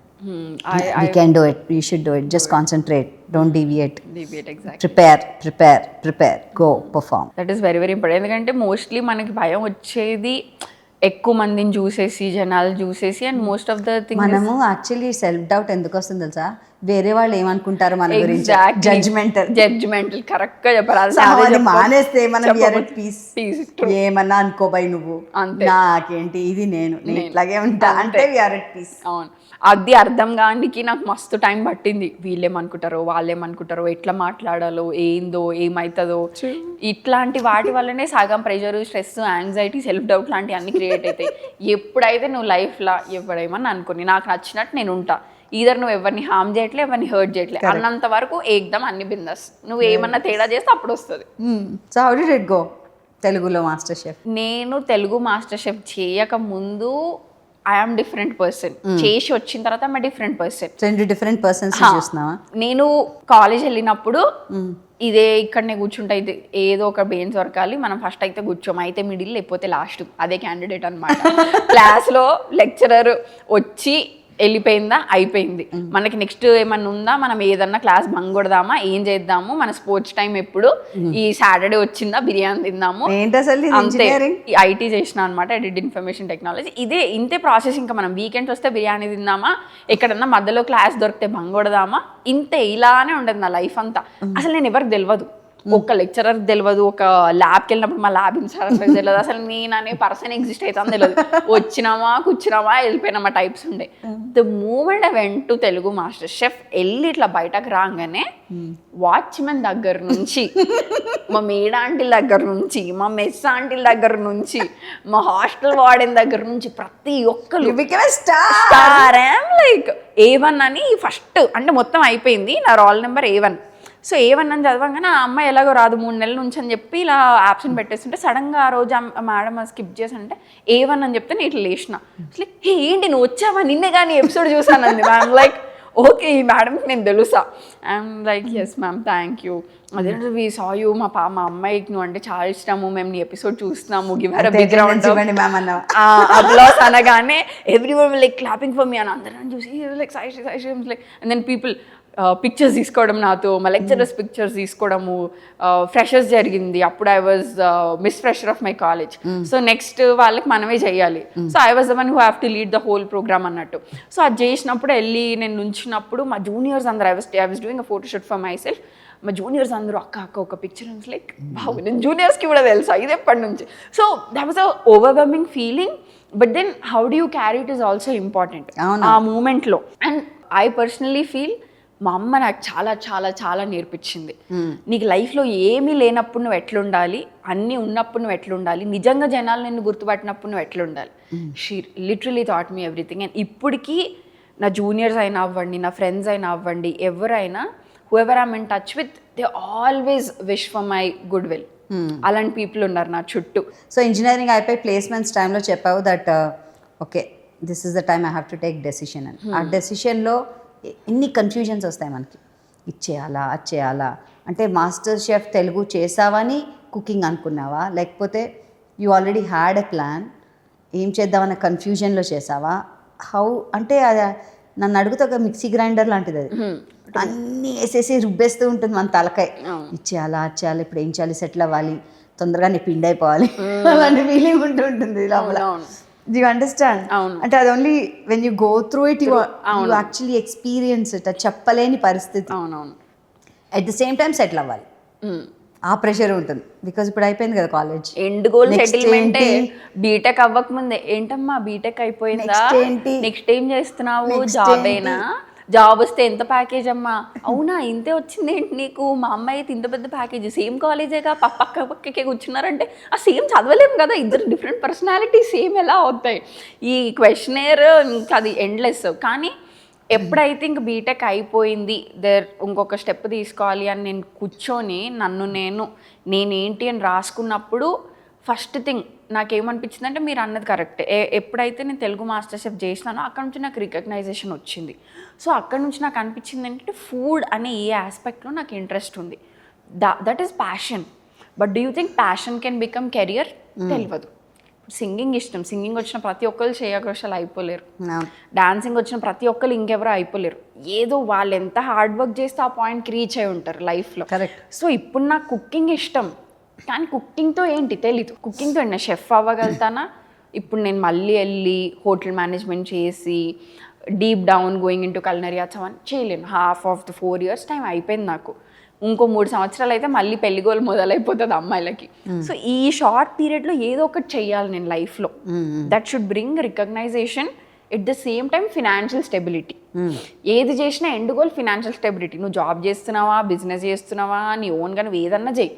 You can do it, you should do it, just concentrate, don't deviate, exactly. prepare, go perform. That is very very important. ఎందుకంటే మోస్ట్లీ మనకి భయం వచ్చేది ఎక్కువ మందిని చూసేసి, జనాలు చూసేసి, and most of the thing మనము యాక్చువల్లీ సెల్ఫ్ డౌట్ ఎందుకు వస్తుంది తెలుసా, వేరే వాళ్ళు ఏమనుకుంటారు మన గురించి, జడ్జ్మెంటల్. కరెక్ట్ గా చెప్పాలి. మానేస్తే మనం పీస్ ఏమన్నా అనుకోబాయి నువ్వు, నాకేంటి ఇది నేను ఇట్లాగే ఉంటా అంటే వీఆర్ ఎట్ పీస్. అవును, అది అర్థం కానికి నాకు మస్తు టైం పట్టింది. వీళ్ళేమనుకుంటారో వాళ్ళేమనుకుంటారో, ఎట్లా మాట్లాడాలో, ఏందో ఏమవుతుందో, ఇట్లాంటి వాటి వల్లనే సగం pressure, stress, anxiety, self doubt లాంటివి అన్ని క్రియేట్ అవుతాయి. ఎప్పుడైతే నువ్వు లైఫ్లో ఎవడేమని అనుకుని నాకు నచ్చినట్టు నేను ఉంటా, ఈధర్ నువ్వు ఎవరిని హామ్ చేయట్లే, ఎవరిని హర్ట్ చేయట్లే అన్నంత వరకు ఏకదం అన్ని బిందాస్. నువ్వు ఏమన్నా తేడా చేస్తే అప్పుడు వస్తుంది. So how did it go తెలుగులో మాస్టర్ షెఫ్? నేను తెలుగు మాస్టర్ షెఫ్ చేయక ముందు ఐఎమ్ డిఫరెంట్ పర్సన్, చేసి వచ్చిన తర్వాత ఐఎమ్ డిఫరెంట్ పర్సన్. రెండు డిఫరెంట్ పర్సన్స్ చూస్తున్నావా? నేను కాలేజ్ వెళ్ళినప్పుడు ఇదే ఇక్కడనే కూర్చుంటా, ఇది ఏదో ఒక బెంచ్ దొరకాలి, మనం ఫస్ట్ అయితే కూర్చోం, అయితే మిడిల్ లేకపోతే లాస్ట్, అదే క్యాండిడేట్ అనమాట. క్లాస్లో లెక్చరర్ వచ్చి వెళ్ళిపోయిందా అయిపోయింది, మనకి నెక్స్ట్ ఏమన్నా ఉందా, మనం ఏదన్నా క్లాస్ బంగ్ కొడదామా, ఏం చేద్దాము, మన స్పోర్ట్స్ టైం ఎప్పుడు, ఈ సాటర్డే వచ్చిందా బిర్యానీ తిందాము, అంతే. ఐటీ చేసిన అనమాట, ఎడిట్ ఇన్ఫర్మేషన్ టెక్నాలజీ. ఇంతే ప్రాసెస్. ఇంకా మనం వీకెండ్స్ వస్తే బిర్యానీ తిందామా, ఎక్కడన్నా మధ్యలో క్లాస్ దొరికితే బంగ్ కొడదామా, ఇంతే. ఇలానే ఉండదు నా లైఫ్ అంతా. అసలు నేను ఎవరికి తెలియదు, ఒక లెక్చరర్ తెలియదు, ఒక ల్యాబ్కి వెళ్ళినప్పుడు మా ల్యాబ్ ఇన్ఛార్జ్ తెలియదు, అసలు నేను అనే పర్సన్ ఎగ్జిస్ట్ అవుతాను తెలియదు. వచ్చినామా కూర్చున్నామా వెళ్ళిపోయినామా టైప్స్ ఉండే. The moment I went to Telugu Master Chef, వెళ్ళి ఇట్లా బయటకు రాగానే వాచ్మెన్ దగ్గర నుంచి, మా మేడ ఆంటీల దగ్గర నుంచి, మా మెస్ ఆంటీల దగ్గర నుంచి, మా హాస్టల్ వార్డెన్ దగ్గర నుంచి ప్రతి ఒక్కరు లైక్ A1 అని ఫస్ట్, అంటే మొత్తం అయిపోయింది నా roll number A1. So A1 అని చదవంగానే ఆ అమ్మాయి ఎలాగో రాదు 3 నెలల నుంచి అని చెప్పి ఇలా ఆప్షన్ పెట్టేస్తుంటే, సడన్గా ఆ రోజు మేడం స్కిప్ చేసి అంటే A1 అని చెప్తే నేను ఇట్లా లేచిన. లైక్ ఏంటి నువ్వు వచ్చావా, నిన్నే కానీ ఎపిసోడ్ చూసానంది మ్యామ్. లైక్ ఓకే ఈ మేడంకి నేను తెలుసా. I'm like yes ma'am thank you, అదే వి సా యూ, మా అమ్మాయికి నువ్వు అంటే చాలా ఇష్టము, మేము నీ ఎపిసోడ్ చూస్తున్నాము, give her a big round applause అనగానే everyone like clapping for me అని అందరం చూసి లైక్ సాయి like, and then people pictures తీసుకోవడం నాతో, మా లెక్చరర్స్ పిక్చర్స్ తీసుకోవడము. ఫ్రెషర్స్ జరిగింది అప్పుడు, I was miss fresher of my college. So next వాళ్ళకి మనమే చేయాలి. So I was the one who have to lead the whole programme అన్నట్టు. సో అది చేసినప్పుడు వెళ్ళి నేను నుంచినప్పుడు మా జూనియర్స్ అందరూ I was doing a photoshoot for my self. మా జూనియర్స్ అందరూ అక్క ఒక పిక్చర్ లైక్ బాగు, నేను జూనియర్స్కి కూడా తెలుసా ఇది ఎప్పటి నుంచి. So that was a overwhelming feeling. But then how do you carry it is also important ఆ మూమెంట్లో. అండ్ ఐ పర్సనలీ ఫీల్ మా అమ్మ నాకు చాలా చాలా చాలా నేర్పించింది. నీకు లైఫ్లో ఏమీ లేనప్పుడు నువ్వు ఎట్లుండాలి, అన్నీ ఉన్నప్పుడు నువ్వు ఎట్లుండాలి, నిజంగా జనాలు నిన్ను గుర్తుపట్టినప్పుడు నువ్వు ఎట్లుండాలి. She literally thought me everything. And ఇప్పటికీ నా జూనియర్స్ అయినా అవ్వండి, నా ఫ్రెండ్స్ అయినా అవ్వండి, ఎవరైనా whoever I'm in touch with, they always wish for my good will. అలాంటి పీపుల్ ఉన్నారు నా చుట్టూ. సో ఇంజనీరింగ్ అయిపోయి ప్లేస్మెంట్స్ టైంలో చెప్పావు that okay this is the time I have to take decision అని. ఆ డెసిషన్లో ఎన్ని కన్ఫ్యూజన్స్ వస్తాయి మనకి, ఇచ్చేయాలా అది చేయాలా అంటే. మాస్టర్ షెఫ్ తెలుగు చేసావని కుకింగ్ అనుకున్నావా, లేకపోతే you already had a plan, ఏం చేద్దామన్న కన్ఫ్యూజన్లో చేసావా? హౌ అంటే అది నన్ను అడుగుతా ఒక మిక్సీ గ్రైండర్ లాంటిది అది, అన్నీ వేసేసి రుబ్బేస్తూ ఉంటుంది మన తలకాయ. ఇచ్చేయాలా అది చేయాలి, ఇప్పుడు ఏం చేయాలి, సెటిల్ అవ్వాలి, తొందరగా నీ పిండి అయిపోవాలి, అలాంటి ఫీలింగ్ ఉంటుంటుంది లోపల. You understand? అంటే అది only when you go through it you actually experience it. అది చెప్పలేని పరిస్థితి. అవునవును. At the same time settle అవ్వాలి, ఆ ప్రెషర్ ఉంటుంది. బికాజ్ ఇప్పుడు అయిపోయింది కదా college, end goal settlement. BTech అవ్వక ముందే ఏంటమ్మా బీటెక్ అయిపోయిందా, నెక్స్ట్ ఏం చేస్తున్నావు, జాబ్ అయినా, జాబ్ వస్తే ఎంత ప్యాకేజ్ అమ్మా, అవునా ఇంతే వచ్చింది ఏంటి నీకు, మా అమ్మాయి అయితే ఇంత పెద్ద ప్యాకేజ్, సేమ్ కాలేజేగా పక్క పక్కకే కూర్చున్నారంటే ఆ సేమ్ చదవలేము కదా, ఇద్దరు డిఫరెంట్ పర్సనాలిటీ సేమ్ ఎలా అవుతాయి. ఈ క్వశ్చనేర్ ఇంకా అది ఎండ్లెస్. కానీ ఎప్పుడైతే ఇంక బీటెక్ అయిపోయింది, ఇంకొక స్టెప్ తీసుకోవాలి అని నేను కూర్చొని నేనేంటి అని రాసుకున్నప్పుడు ఫస్ట్ థింగ్ నాకేమనిపించింది అంటే, మీరు అన్నది కరెక్టే. ఎప్పుడైతే నేను తెలుగు మాస్టర్ షెఫ్ చేసినానో అక్కడ నుంచి నాకు రికగ్నైజేషన్ వచ్చింది. సో అక్కడ నుంచి నాకు అనిపించింది ఏంటంటే, ఫుడ్ అనే ఏ ఆస్పెక్ట్లో నాకు ఇంట్రెస్ట్ ఉంది, that is passion. But do you think passion can become career? తెలియదు. సింగింగ్ ఇష్టం, సింగింగ్ వచ్చిన ప్రతి ఒక్కరు శ్రేయాఘోషాలు అయిపోలేరు, డాన్సింగ్ వచ్చిన ప్రతి ఒక్కరు ఇంకెవరో అయిపోలేరు. ఏదో వాళ్ళు ఎంత హార్డ్ వర్క్ చేస్తే ఆ పాయింట్కి రీచ్ అయి ఉంటారు లైఫ్లో. కరెక్ట్. సో ఇప్పుడు నాకు కుకింగ్ ఇష్టం, కానీ కుకింగ్తో ఏంటి తెలీదు. కుకింగ్తో నేను షెఫ్ అవ్వగలుగుతానా? ఇప్పుడు నేను మళ్ళీ వెళ్ళి హోటల్ మేనేజ్మెంట్ చేసి deep down going in to culinary అవన్నీ చేయలేను. Half of the 4 years time అయిపోయింది నాకు. ఇంకో 3 సంవత్సరాలు అయితే మళ్ళీ పెళ్లిగోలు మొదలైపోతుంది అమ్మాయిలకి. సో ఈ షార్ట్ పీరియడ్లో ఏదో ఒకటి చెయ్యాలి నేను లైఫ్లో, that should bring recognition at the same time financial stability. ఏది చేసినా ఎండ్ గోల్ ఫినాన్షియల్ స్టెబిలిటీ. నువ్వు జాబ్ చేస్తున్నావా, బిజినెస్ చేస్తున్నావా, నీ ఓన్గా నువ్వు ఏదన్నా చేయి,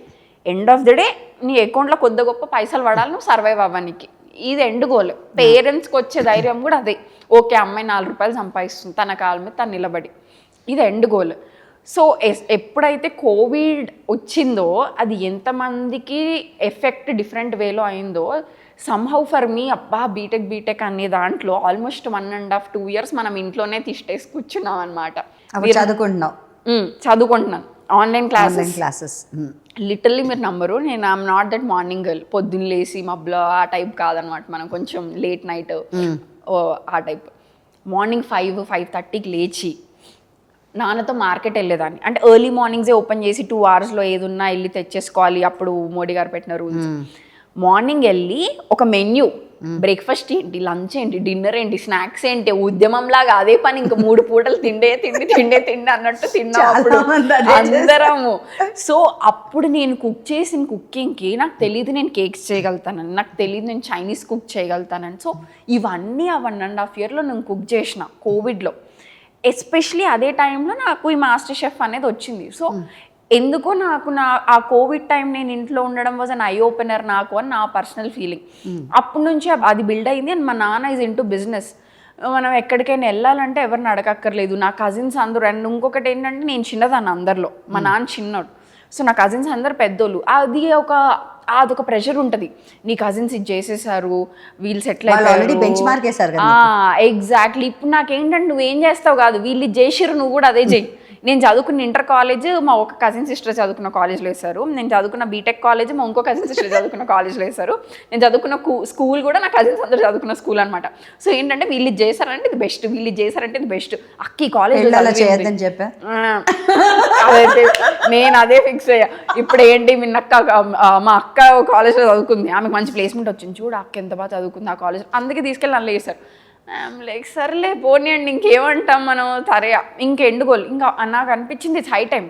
ఎండ్ ఆఫ్ ద డే నీ అకౌంట్లో కొద్ది గొప్ప పైసలు పడాలి, నువ్వు సర్వైవ్ అవ్వడానికి. ఇది ఎండ్ గోల్. పేరెంట్స్కి వచ్చే ధైర్యం కూడా అదే, ఓకే అమ్మాయి 4 రూపాయలు సంపాదిస్తుంది, తన కాళ్ళ మీద తను నిలబడి, ఇది ఎండ్ గోల్. సో ఎప్పుడైతే కోవిడ్ వచ్చిందో అది ఎంతమందికి ఎఫెక్ట్ డిఫరెంట్ వేలో అయిందో, సమ్హౌ ఫర్ మీ అబ్బా బీటెక్ అనే దాంట్లో ఆల్మోస్ట్ 1.5-2 years మనం ఇంట్లోనే తిష్టేసి కూర్చున్నాం అనమాట. చదువుకుంటున్నాను ఆన్లైన్ క్లాసెస్. లిటరల్లీ మీరు నంబరు, నేను I'm not that morning girl, పొద్దున్న లేసి మబ్బులో ఆ టైప్ కాదనమాట. మనం కొంచెం లేట్ నైట్ ఆ టైప్. మార్నింగ్ 5-5:30కి లేచి నాన్నతో మార్కెట్ వెళ్ళేదాన్ని. అంటే ఎర్లీ మార్నింగ్సే ఓపెన్ చేసి 2 hours ఏదున్నా వెళ్ళి తెచ్చేసుకోవాలి, అప్పుడు మోడీ గారు పెట్టిన రూల్స్. మార్నింగ్ వెళ్ళి ఒక మెన్యూ, బ్రేక్ఫాస్ట్ ఏంటి, లంచ్ ఏంటి, డిన్నర్ ఏంటి, స్నాక్స్ ఏంటి, ఉద్యమంలాగా అదే పని. ఇంకా 3 పూటలు తిండి అన్నట్టు తిన్నాం అప్పుడు అందరము. సో అప్పుడు నేను కుక్ చేసిన కుకింగ్కి నాకు తెలియదు నేను కేక్స్ చేయగలుగుతానని, నాకు తెలియదు నేను చైనీస్ కుక్ చేయగలుగుతానని. సో ఇవన్నీ ఆ 1.5 yearలో నేను కుక్ చేసిన కోవిడ్లో. ఎస్పెషలీ అదే టైంలో నాకు ఈ మాస్టర్ షెఫ్ అనేది వచ్చింది. సో ఎందుకో నాకు ఆ కోవిడ్ టైం నేను ఇంట్లో ఉండడం వాజ్ అన్ ఐ ఓపెనర్ నాకు అని నా పర్సనల్ ఫీలింగ్. అప్పటి నుంచి అది బిల్డ్ అయింది. అండ్ మా నాన్న ఈజ్ ఇంటూ బిజినెస్. మనం ఎక్కడికైనా వెళ్ళాలంటే ఎవరిని అడగక్కర్లేదు. నా కజిన్స్ అందరూ, అండ్ ఇంకొకటి ఏంటంటే నేను చిన్నదాన్ని అందరిలో, మా నాన్న చిన్నోడు. సో నా కజిన్స్ అందరు పెద్దోళ్ళు. అదొక ప్రెషర్ ఉంటుంది, నీ కజిన్స్ ఇది చేసేసారు, వీళ్ళు సెటిల్ అయిపోయారు. ఎగ్జాక్ట్లీ. ఇప్పుడు నాకేంటంటే నువ్వేం చేస్తావు కాదు, వీళ్ళు ఇది చేసిరు, నువ్వు కూడా అదే చెయ్యి. నేను చదువుకున్న ఇంటర్ కాలేజ్ మా ఒక కజిన్ సిస్టర్ చదువుకున్న కాలేజ్లో వేశారు. నేను చదువుకున్న బీటెక్ కాలేజ్ మా ఇంకో కజిన్ సిస్టర్ చదువుకున్న కాలేజ్లో వేశారు. నేను చదువుకున్న స్కూల్ కూడా నా కజిన్స్ అందరూ చదువుకున్న స్కూల్ అనమాట. సో ఏంటంటే వీళ్ళు ఇది చేశారంటే ఇది బెస్ట్, వీళ్ళు ఇది చేశారంటే ఇది బెస్ట్. అక్కి కాలేజ్ చేయొద్దని చెప్పా, నేను అదే ఫిక్స్ అయ్యా. ఇప్పుడు ఏంటి మా అక్క కాలేజ్లో చదువుకుంది, ఆమెకు మంచి ప్లేస్మెంట్ వచ్చింది, చూడు అక్క ఎంత బాగా చదువుకుంది ఆ కాలేజ్, అందుకే తీసుకెళ్ళి అందులో వేశారు. లైక్ సర్లే పోనీయండి, ఇంకేమంటాం మనం, సరే ఇంకెండుకోవాలి. ఇంకా నాకు అనిపించింది ఇట్స్ హై టైం,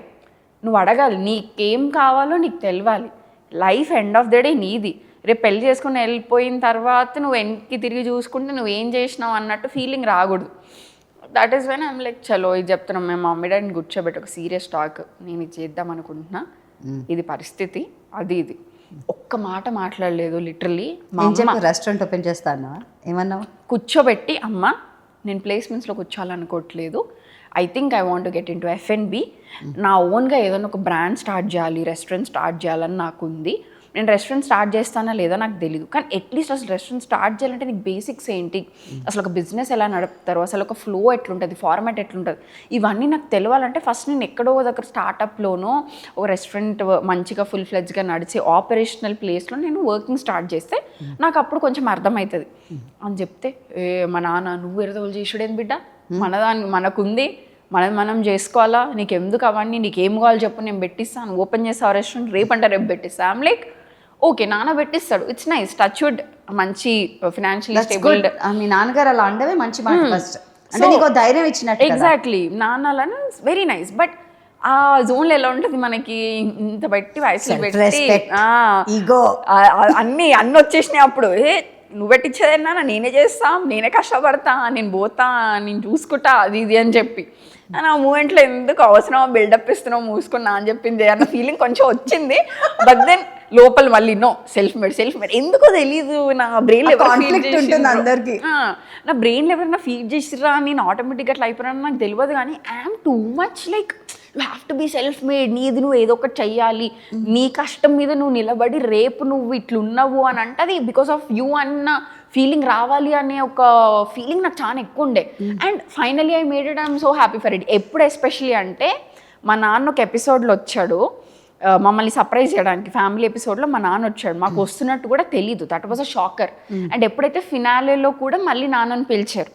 నువ్వు అడగాలి, నీకేం కావాలో నీకు తెలియాలి. Life end of the day నీది. రేపు పెళ్లి చేసుకుని వెళ్ళిపోయిన తర్వాత నువ్వు వెనక్కి తిరిగి చూసుకుంటే నువ్వేం చేసినావు అన్నట్టు ఫీలింగ్ రాకూడదు. That is when I'm like చలో ఇది చెప్తున్నాం, మేము మమ్మీ డాడీని కూర్చోబెట్టి ఒక సీరియస్ టాక్, నేను ఇది చేద్దాం అనుకుంటున్నా, ఇది పరిస్థితి, ఇది ఒక్క మాట మాట్లాడలేదు. లిటరల్లీ రెస్టారెంట్ ఓపెన్ చేస్తాను ఏమన్నావు? కూర్చోబెట్టి అమ్మ నేను ప్లేస్మెంట్స్లోకి వచ్చాలనుకోవట్లేదు. I think I want get into F&B. నా ఓన్గా ఏదైనా ఒక బ్రాండ్ స్టార్ట్ చేయాలి, రెస్టారెంట్ స్టార్ట్ చేయాలని నాకు ఉంది. నేను రెస్టారెంట్ స్టార్ట్ చేస్తానా లేదా నాకు తెలియదు, కానీ అట్లీస్ట్ అసలు రెస్టారెంట్ స్టార్ట్ చేయాలంటే నీకు బేసిక్స్ ఏంటి, అసలు ఒక బిజినెస్ ఎలా నడుపుతారు, అసలు ఒక ఫ్లో ఎట్లుంటుంది, ఫార్మాట్ ఎట్లుంటుంది, ఇవన్నీ నాకు తెలియాలంటే ఫస్ట్ నేను ఎక్కడో దగ్గర స్టార్టప్లోనో ఒక రెస్టారెంట్ మంచిగా ఫుల్ ఫ్లెడ్జ్గా నడిచే ఆపరేషనల్ ప్లేస్లో నేను వర్కింగ్ స్టార్ట్ చేస్తే నాకు అప్పుడు కొంచెం అర్థమవుతుంది అని చెప్తే, మా నాన్న నువ్వు ఎరదోలు చేసుడేంది బిడ్డ, మనకుంది, మనం చేసుకోవాలా, నీకు ఎందుకు అవన్నీ, నీకు ఏం కావాలి చెప్పు నేను పెట్టిస్తాను, ఓపెన్ చేస్తావు రెస్టారెంట్ రేపంటే రేపు పెట్టిస్తా. ఐమ్ లైక్ ఓకే నాన్న పెట్టిస్తాడు, ఇట్స్ నైస్, టచ్ వుడ్, మంచి ఫినాన్షియలీ స్టేబుల్. మీ నాన్నగారు అలా అండవే మంచి మాట ఫస్ట్, అంటే నీకు ధైర్యం ఇచ్చినట్టు. ఎగ్జాక్ట్లీ, నాన్నలను వెరీ నైస్. బట్ ఆ జోన్లో ఎలా ఉంటుంది మనకి, ఇంత పెట్టి వయసులో పెట్టి ఈగో అన్నీ వచ్చేసినాయి. అప్పుడు నువ్వు పెట్టించేదన్నా నేనే చేస్తా, నేనే కష్టపడతా, నేను పోతా, నేను చూసుకుంటా, అది ఇది అని చెప్పి ఆ మూమెంట్లో ఎందుకు అవసరమా బిల్డప్ ఇస్తున్నావు మూసుకున్నా అని చెప్పింది అన్న ఫీలింగ్ కొంచెం వచ్చింది. బట్ దెన్ లోపల మళ్ళీ నో సెల్ఫ్ మేడ్ ఎందుకో తెలీదు, నా బ్రెయిన్ అందరికి నా బ్రెయిన్ ఎవరైనా ఫీడ్ చేసిరా నేను ఆటోమేటిక్గా అట్లా అయిపోయినా నాకు తెలియదు. కానీ I'm too much like you have to be self made, నీది నువ్వు ఏదో ఒకటి చెయ్యాలి, నీ కష్టం మీద నువ్వు నిలబడి రేపు నువ్వు ఇట్లున్నావు అని అంటది బికాస్ ఆఫ్ యూ అన్న ఫీలింగ్ రావాలి అనే ఒక ఫీలింగ్ నాకు చాలా ఎక్కువ ఉండే. And finally I made it, I'm so happy for it. ఎప్పుడు ఎస్పెషలీ అంటే మా నాన్న ఒక ఎపిసోడ్లో వచ్చాడు మమ్మల్ని సర్ప్రైజ్ చేయడానికి, ఫ్యామిలీ ఎపిసోడ్లో మా నాన్న వచ్చాడు, మాకు వస్తున్నట్టు కూడా తెలీదు, that was a shocker. And ఎప్పుడైతే ఫినాలేలో కూడా మళ్ళీ నాన్నని పిలిచారు,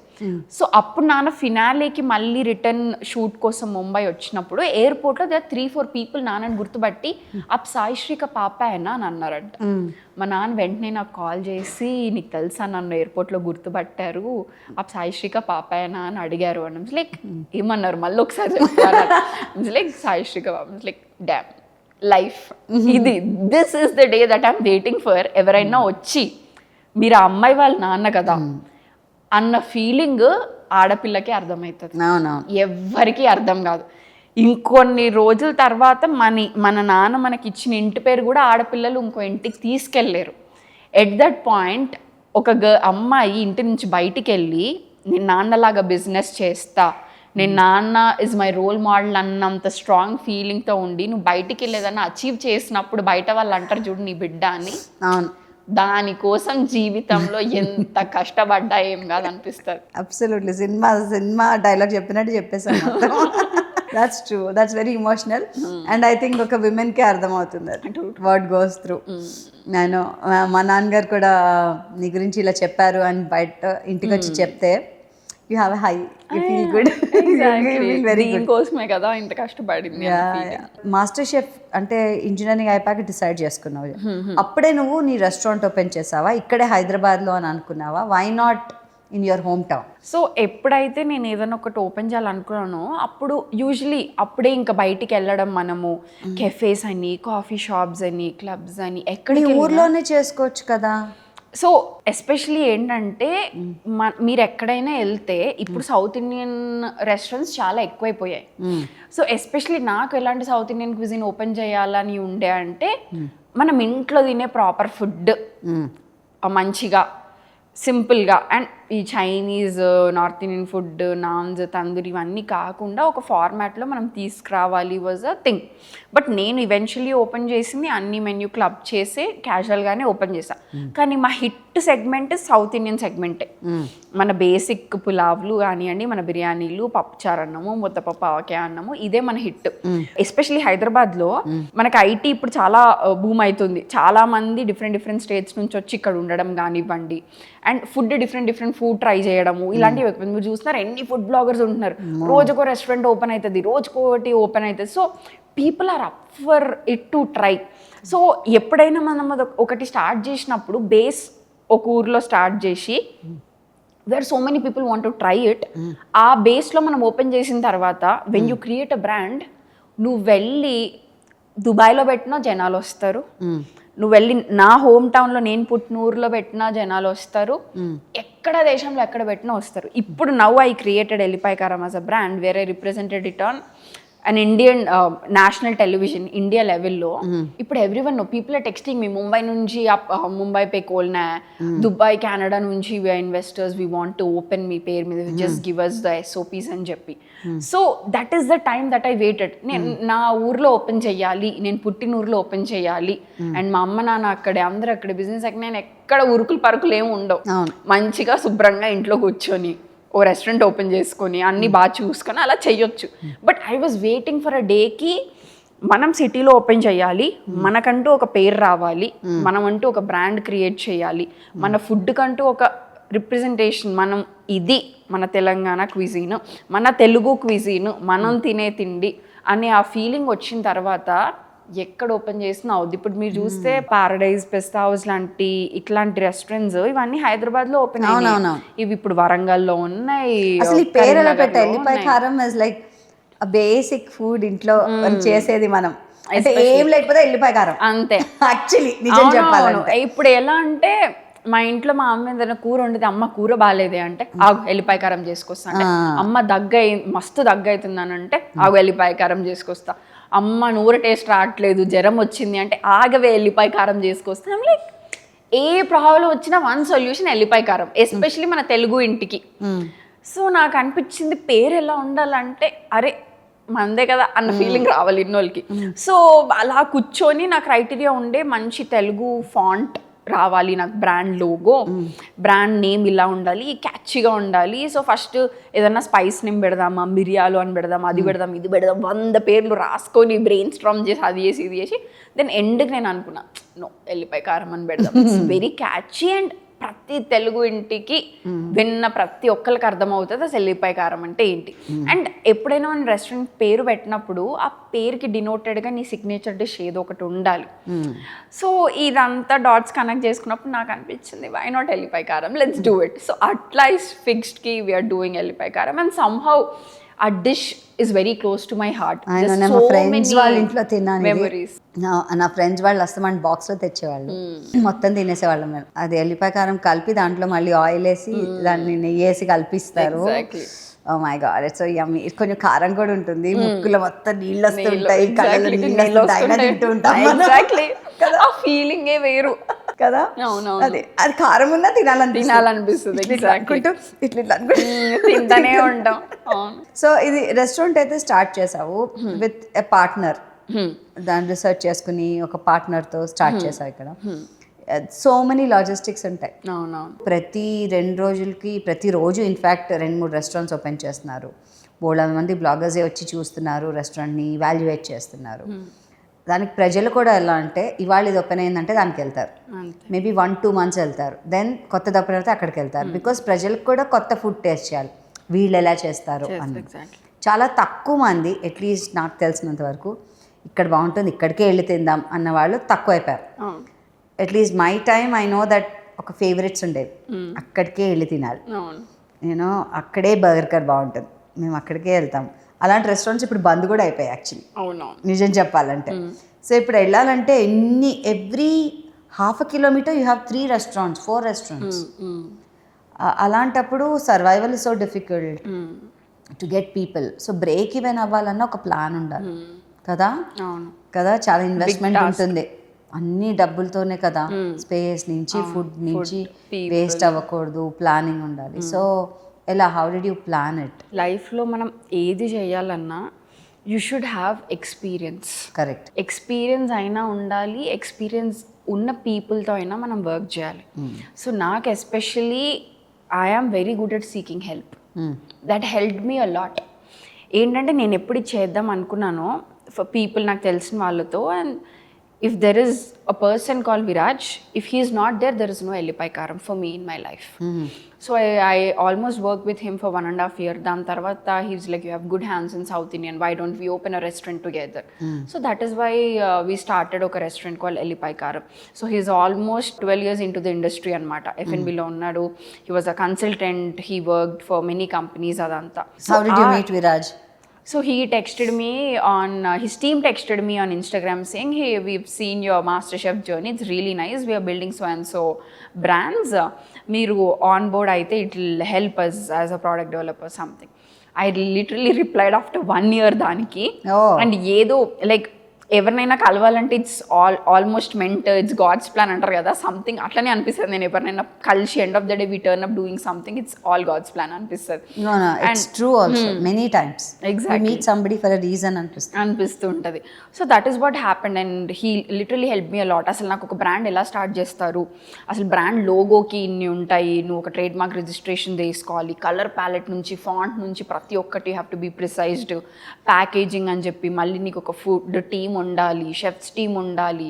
సో అప్పుడు నాన్న ఫినాలేకి మళ్ళీ రిటర్న్ షూట్ కోసం ముంబై వచ్చినప్పుడు ఎయిర్పోర్ట్లో దగ్గర 3-4 పీపుల్ నాన్నని గుర్తుపట్టి అప్ సాయిశ్రీక పాప అయినా అని అన్నారంట. మా నాన్న వెంటనే నాకు కాల్ చేసి నీకు తెలుసా నన్ను ఎయిర్పోర్ట్లో గుర్తుపట్టారు, అప్ సాయిశ్రీక పాప అయినా అని అడిగారు అని. లైక్ ఏమన్నారు మళ్ళీ ఒకసారి చెప్తారు. లైక్ సాయిశ్రీక పాప, లైక్ డ్యామ్ లైఫ్ ఇది, this is the day that I'm waiting for. ఎవరైనా వచ్చి మీరు ఆ అమ్మాయి వాళ్ళ నాన్న కదా అన్న ఫీలింగ్ ఆడపిల్లకి అర్థమవుతుంది, ఎవ్వరికీ అర్థం కాదు. ఇంకొన్ని రోజుల తర్వాత మన నాన్న మనకి ఇచ్చిన ఇంటి పేరు కూడా ఆడపిల్లలు ఇంకో ఇంటికి తీసుకెళ్ళలేరు. ఎట్ దట్ పాయింట్ ఒక అమ్మాయి ఇంటి నుంచి బయటికి వెళ్ళి నేను నాన్నలాగా బిజినెస్ చేస్తా, నేను నాన్న ఇస్ మై రోల్ మోడల్ అన్నంత స్ట్రాంగ్ ఫీలింగ్తో ఉండి నువ్వు బయటికి వెళ్ళేదన్నా అచీవ్ చేసినప్పుడు బయట వాళ్ళు అంటారు చూడు నీ బిడ్డ అని, దానికోసం జీవితంలో ఎంత కష్టపడ్డా ఏం కాదు అనిపిస్తుంది. అబ్సల్యూట్లీ సినిమా డైలాగ్ చెప్పినట్టు చెప్పేసాను. That's true, that's very emotional. And I think ఒక విమెన్కే అర్థమవుతుంది వాట్ గోస్ త్రూ. నేను మా నాన్నగారు కూడా నీ గురించి ఇలా చెప్పారు అని బయట ఇంటికి వచ్చి చెప్తే you have high, you feel good, very good. కోసమే కదా ఇంత కష్టపడింది. మాస్టర్ షెఫ్ అంటే ఇంజనీరింగ్ అయిపోయాక డిసైడ్ చేసుకున్నావు, అప్పుడే నువ్వు నీ రెస్టారెంట్ ఓపెన్ చేసావా ఇక్కడే హైదరాబాద్లో అని అనుకున్నావా? Why not in your home town? So ఎప్పుడైతే నేను ఏదైనా ఒకటి ఓపెన్ చేయాలనుకున్నానో అప్పుడు యూజువలీ అప్పుడే ఇంకా బయటికి వెళ్ళడం, మనము కెఫేస్ అని, కాఫీ షాప్స్ అని, క్లబ్స్ అని, ఎక్కడి ఊర్లోనే చేసుకోవచ్చు కదా. సో ఎస్పెషలీ ఏంటంటే మీరు ఎక్కడైనా వెళ్తే ఇప్పుడు సౌత్ ఇండియన్ రెస్టారెంట్స్ చాలా ఎక్కువైపోయాయి. సో ఎస్పెషలీ నాకు ఎలాంటి సౌత్ ఇండియన్ క్విజిన్ ఓపెన్ చేయాలని ఉండే అంటే మనం ఇంట్లో తినే ప్రాపర్ ఫుడ్ మంచిగా సింపుల్గా, అండ్ ఈ Chinese, north Indian food, naans, tandoori ఇవన్నీ కాకుండా ఒక ఫార్మాట్లో మనం తీసుకురావాలి వాజ్ అ థింగ్. బట్ నేను ఈవెన్చువల్లీ ఓపెన్ చేసింది అన్ని మెన్యూ క్లబ్ చేసి క్యాజువల్గానే ఓపెన్ చేశాను. కానీ మా హిట్ సెగ్మెంట్ సౌత్ ఇండియన్ సెగ్మెంటే. మన బేసిక్ పులావ్లు కానివ్వండి, మన బిర్యానీలు, పప్పుచారు అన్నము, ముద్దపప్పు, ఆవకాయ అన్నము, ఇదే మన హిట్. ఎస్పెషలీ హైదరాబాద్లో మనకి ఐటీ ఇప్పుడు చాలా బూమ్ అవుతుంది, చాలా మంది డిఫరెంట్ స్టేట్స్ నుంచి వచ్చి ఇక్కడ ఉండడం కానివ్వండి, and food different food try చేయడము ఇలాంటివి. మీరు చూస్తున్నారు ఎన్ని ఫుడ్ బ్లాగర్స్ ఉంటున్నారు, రోజుకో రెస్టారెంట్ ఓపెన్ అవుతుంది, రోజుకోటి ఓపెన్ అవుతుంది. So people are up for it to try. So ఎప్పుడైనా మనం ఒకటి స్టార్ట్ చేసినప్పుడు బేస్ ఒక ఊర్లో స్టార్ట్ చేసి where so many people want to try it, ఆ బేస్లో మనం ఓపెన్ చేసిన తర్వాత when you create a brand, నువ్వు వెళ్ళి దుబాయ్లో పెట్టినా జనాలు వస్తారు, నువ్వు వెళ్ళి నా హోమ్ టౌన్లో నేను పుట్టిన ఊర్లో పెట్టినా జనాలు వస్తారు, ఎక్కడ దేశంలో ఎక్కడ పెట్టినా వస్తారు. ఇప్పుడు నవ్ ఐ క్రియేటెడ్ ఎల్లిపాయ కారం as a brand where I represented it on an Indian national television, India level లో ఇప్పుడు everyone know, people are texting me, Mumbai నుంచి ముంబై పే కోల్నా, దుబాయ్ కెనడా నుంచి we are investors, we want to open మీ పేరు మీద, just give us the SOPs అని చెప్పి. So that is the time that I weighted. నేను నా ఊర్లో ఓపెన్ చేయాలి, నేను పుట్టిన ఊర్లో ఓపెన్ చేయాలి, అండ్ మా అమ్మ నాన్న అక్కడే, అందరూ అక్కడే, బిజినెస్ అక్కడ, నేను ఎక్కడ ఉరుకులు పరుకులు ఏమి ఉండవు, మంచిగా శుభ్రంగా ఇంట్లో కూర్చొని ఓ రెస్టారెంట్ ఓపెన్ చేసుకొని అన్నీ బాగా చూసుకొని అలా చెయ్యొచ్చు. But I was waiting for a డేకి మనం సిటీలో ఓపెన్ చేయాలి, మనకంటూ ఒక పేరు రావాలి, మనం అంటూ ఒక బ్రాండ్ క్రియేట్ చేయాలి, మన ఫుడ్ కంటూ ఒక రిప్రజెంటేషన్, మనం ఇది మన తెలంగాణ క్విజీన్, మన తెలుగు క్విజీన్, మనం తినే తిండి అనే ఆ ఫీలింగ్ వచ్చిన తర్వాత ఎక్కడ ఓపెన్ చేసినా అవుద్ది. ఇప్పుడు మీరు చూస్తే పారడైజ్, పెస్తా హౌస్ లాంటి ఇట్లాంటి రెస్టారెంట్స్ ఇవన్నీ హైదరాబాద్ లో ఓపెన్ అయినాయి. ఇవి ఇప్పుడు వరంగల్లో ఉన్నాయి. అసలు ఈ పేరు ఎలా పెట్టాలి? ఎల్లిపాయ కారం ఇస్ లైక్ బేసిక్ ఫుడ్, ఇంట్లో చేసేది మనం, అంటే ఏం లేకపోతే ఎల్లిపాయ కారం అంతే. యాక్చువల్లీ నిజం చెప్పాలంటే ఇప్పుడు ఎలా అంటే మా ఇంట్లో మా అమ్మ ఏదైనా కూర వండితే, అమ్మ కూర బాగాలేదే అంటే ఆగు ఎల్లిపాయ కారం చేసుకొస్తా, అమ్మ మస్తు దగ్గు అవుతుందని అంటే ఆగు ఎల్లిపాయ కారం చేసుకొస్తా, అమ్మ నూర టేస్ట్ రావట్లేదు జ్వరం వచ్చింది అంటే ఆగవే ఎల్లిపాయ కారం చేసుకొస్తాం. లైక్ ఏ ప్రాబ్లం వచ్చినా వన్ సొల్యూషన్ ఎల్లిపాయ కారం, ఎస్పెషలీ మన తెలుగు ఇంటికి. సో నాకు అనిపించింది పేరు ఎలా ఉండాలంటే అరే మందే కదా అన్న ఫీలింగ్ రావాలి ఇన్నోళ్ళకి. సో అలా కూర్చొని నా క్రైటీరియా ఉండే మంచి తెలుగు ఫాంట్ రావాలి, నాకు బ్రాండ్ లోగో, బ్రాండ్ నేమ్ ఇలా ఉండాలి, క్యాచీగా ఉండాలి. సో ఫస్ట్ ఏదన్నా స్పైస్ నేమ్ పెడదామా, మిరియాలు అని పెడదాం, అది పెడదాం, ఇది పెడదాం, 100 పేర్లు రాసుకొని బ్రెయిన్ స్ట్రామ్ చేసి అది చేసి ఇది చేసి దెన్ ఎండ్కి నేను అనుకున్నా నో ఎల్లిపాయ కారం అని పెడదాం. ఇట్స్ వెరీ క్యాచీ అండ్ ప్రతి తెలుగు ఇంటికి విన్న ప్రతి ఒక్కరికి అర్థమవుతుంది అసలు ఎల్లిపాయ కారం అంటే ఏంటి. అండ్ ఎప్పుడైనా మన రెస్టారెంట్ పేరు పెట్టినప్పుడు ఆ పేరుకి డినోటెడ్గా నీ సిగ్నేచర్ డిష్ ఏదో ఒకటి ఉండాలి. సో ఇదంతా డాట్స్ కనెక్ట్ చేసుకున్నప్పుడు నాకు అనిపించింది వై నాట్ ఎల్లిపాయ కారం, లెట్స్ డూ ఇట్. సో అట్లా ఇస్ ఫిక్స్డ్కి వీఆర్ డూయింగ్ ఎల్లిపాయ కారం. అండ్ సమ్హౌ ఆ dish is very close to my heart. మా ఫ్రెండ్స్ వాళ్ళ ఇంట్లో తిన్నాను మెమరీస్. నా ఫ్రెండ్స్ వాళ్ళు వస్తే మన బాక్స్లో తెచ్చేవాళ్ళు, మొత్తం తినేసేవాళ్ళం మేము. అది ఎల్లిపాయ కారం కలిపి దాంట్లో మళ్ళీ ఆయిల్ వేసి దాన్ని నెయ్యి వేసి కలిపిస్తారు. Oh my god it's so yummy. కొంచెం కారం కూడా ఉంటుంది, ముక్కులో మొత్తం నీళ్ళు వస్తుంటాయి, కళ్ళలో నీళ్ళు తింటూ ఉంటాం. ఆ ఫీలింగే వేరు కదా. అదే అది కారం ఉన్నా తినాలనిపిస్తుంది, తింటానే ఉంటాం. సో ఇది రెస్టారెంట్ అయితే స్టార్ట్ చేసావు విత్ ఎ పార్ట్నర్, దాన్ని రీసెర్చ్ చేసుకుని ఒక పార్ట్నర్తో స్టార్ట్ చేసావు. ఇక్కడ సో మెనీ లాజిస్టిక్స్ ఉంటాయి. ప్రతి 2 రోజులకి ప్రతిరోజు ఇన్ఫ్యాక్ట్ 2-3 రెస్టారెంట్స్ ఓపెన్ చేస్తున్నారు. బోల్డ్ మంది బ్లాగర్సే వచ్చి చూస్తున్నారు, రెస్టారెంట్ని వాల్యుయేట్ చేస్తున్నారు. దానికి ప్రజలు కూడా ఎలా అంటే ఇవాళ ఇది ఓపెన్ అయిందంటే దానికి వెళ్తారు, మేబీ 1-2 months వెళ్తారు, దెన్ కొత్తది ఓపెన్ అయితే అక్కడికి వెళ్తారు. బికాస్ ప్రజలకు కూడా కొత్త ఫుడ్ టేస్ట్ చేయాలి, వీళ్ళు ఎలా చేస్తారు అని. చాలా తక్కువ మంది, అట్లీస్ట్ నాకు తెలిసినంత వరకు ఇక్కడ బాగుంటుంది ఇక్కడికే వెళ్ళి తిందాం అన్న వాళ్ళు తక్కువైపోయారు. At least my time I know that ఒక ఫేవరెట్స్ ఉండేవి, అక్కడికే వెళ్ళి తినాలి, నేను అక్కడే బర్గర్ బాగుంటుంది, మేము అక్కడికే వెళ్తాం. అలాంటి రెస్టారెంట్స్ ఇప్పుడు బంద్ కూడా అయిపోయాయి యాక్చువల్లీ, నిజం చెప్పాలంటే. సో ఇప్పుడు వెళ్ళాలంటే every ½ kilometer you have 3 restaurants, 4 restaurants. అలాంటప్పుడు survival is so difficult to get people. So break even అవ్వాలన్నా ఒక ప్లాన్ ఉండాలి కదా. కదా చాలా ఇన్వెస్ట్మెంట్ ఉంటుంది, అన్ని డబ్బులతోనే కదా, స్పేస్ నుంచి ఫుడ్ నుంచి వేస్ట్ అవ్వకూడదు, ప్లానింగ్ ఉండాలి. సో ఎలా, how did you plan it? లైఫ్లో మనం ఏది చేయాలన్నా you should have experience. Correct, experience అయినా ఉండాలి, ఎక్స్పీరియన్స్ ఉన్న పీపుల్తో అయినా మనం వర్క్ చేయాలి. సో నాకు especially I am very good at seeking help. That help me a lot. ఏంటంటే నేను ఎప్పుడు చేద్దాం అనుకున్నానో ఫర్ పీపుల్, నాకు తెలిసిన వాళ్ళతో, and if there is a person called Viraj, if he is not there, there is no Ellipai Karam for me in my life. So I almost worked with him for 1.5 years. Dan tarvata he's like, you have good hands in South Indian, why don't we open a restaurant together? So that is why we started a restaurant called Ellipai Karam. So he's almost 12 years into the industry anamata. F&B lo unnadu. He was a consultant, he worked for many companies adanta. So how did you meet Viraj? So he texted me on, his team texted me on Instagram saying, hey, we've seen your MasterChef journey, it's really nice, we are building so and so brands, meeru on board aithe it will help us as a product developer something. I literally replied after 1 year దానికి. Oh. And ఏదో like ఎవరినైనా కలవాలంటే it's almost meant, it's God's plan అంటారు కదా, something అట్లనే అనిపిస్తుంది. నేను ఎవరినైనా కలిసి end of the day we turn up doing something, it's all God's plan అనిపిస్తుంది. It's true also many times. Exactly. Meet somebody for a reason అనిపిస్తూ ఉంటుంది. So that is what happened and he literally help me a lot. అసలు నాకు ఒక brand ఎలా start చేస్తారు, అసలు brand లోగోకి ఇన్ని ఉంటాయి, నువ్వు ఒక ట్రేడ్ మార్క్ రిజిస్ట్రేషన్ తీసుకోవాలి, కలర్ ప్యాలెట్ నుంచి ఫాంట్ నుంచి ప్రతి ఒక్కటి have to be precised, packaging అని చెప్పి మళ్ళీ నీకు ఒక ఫుడ్ టీమ్ ఉండాలి, షెఫ్స్ టీమ్ ఉండాలి,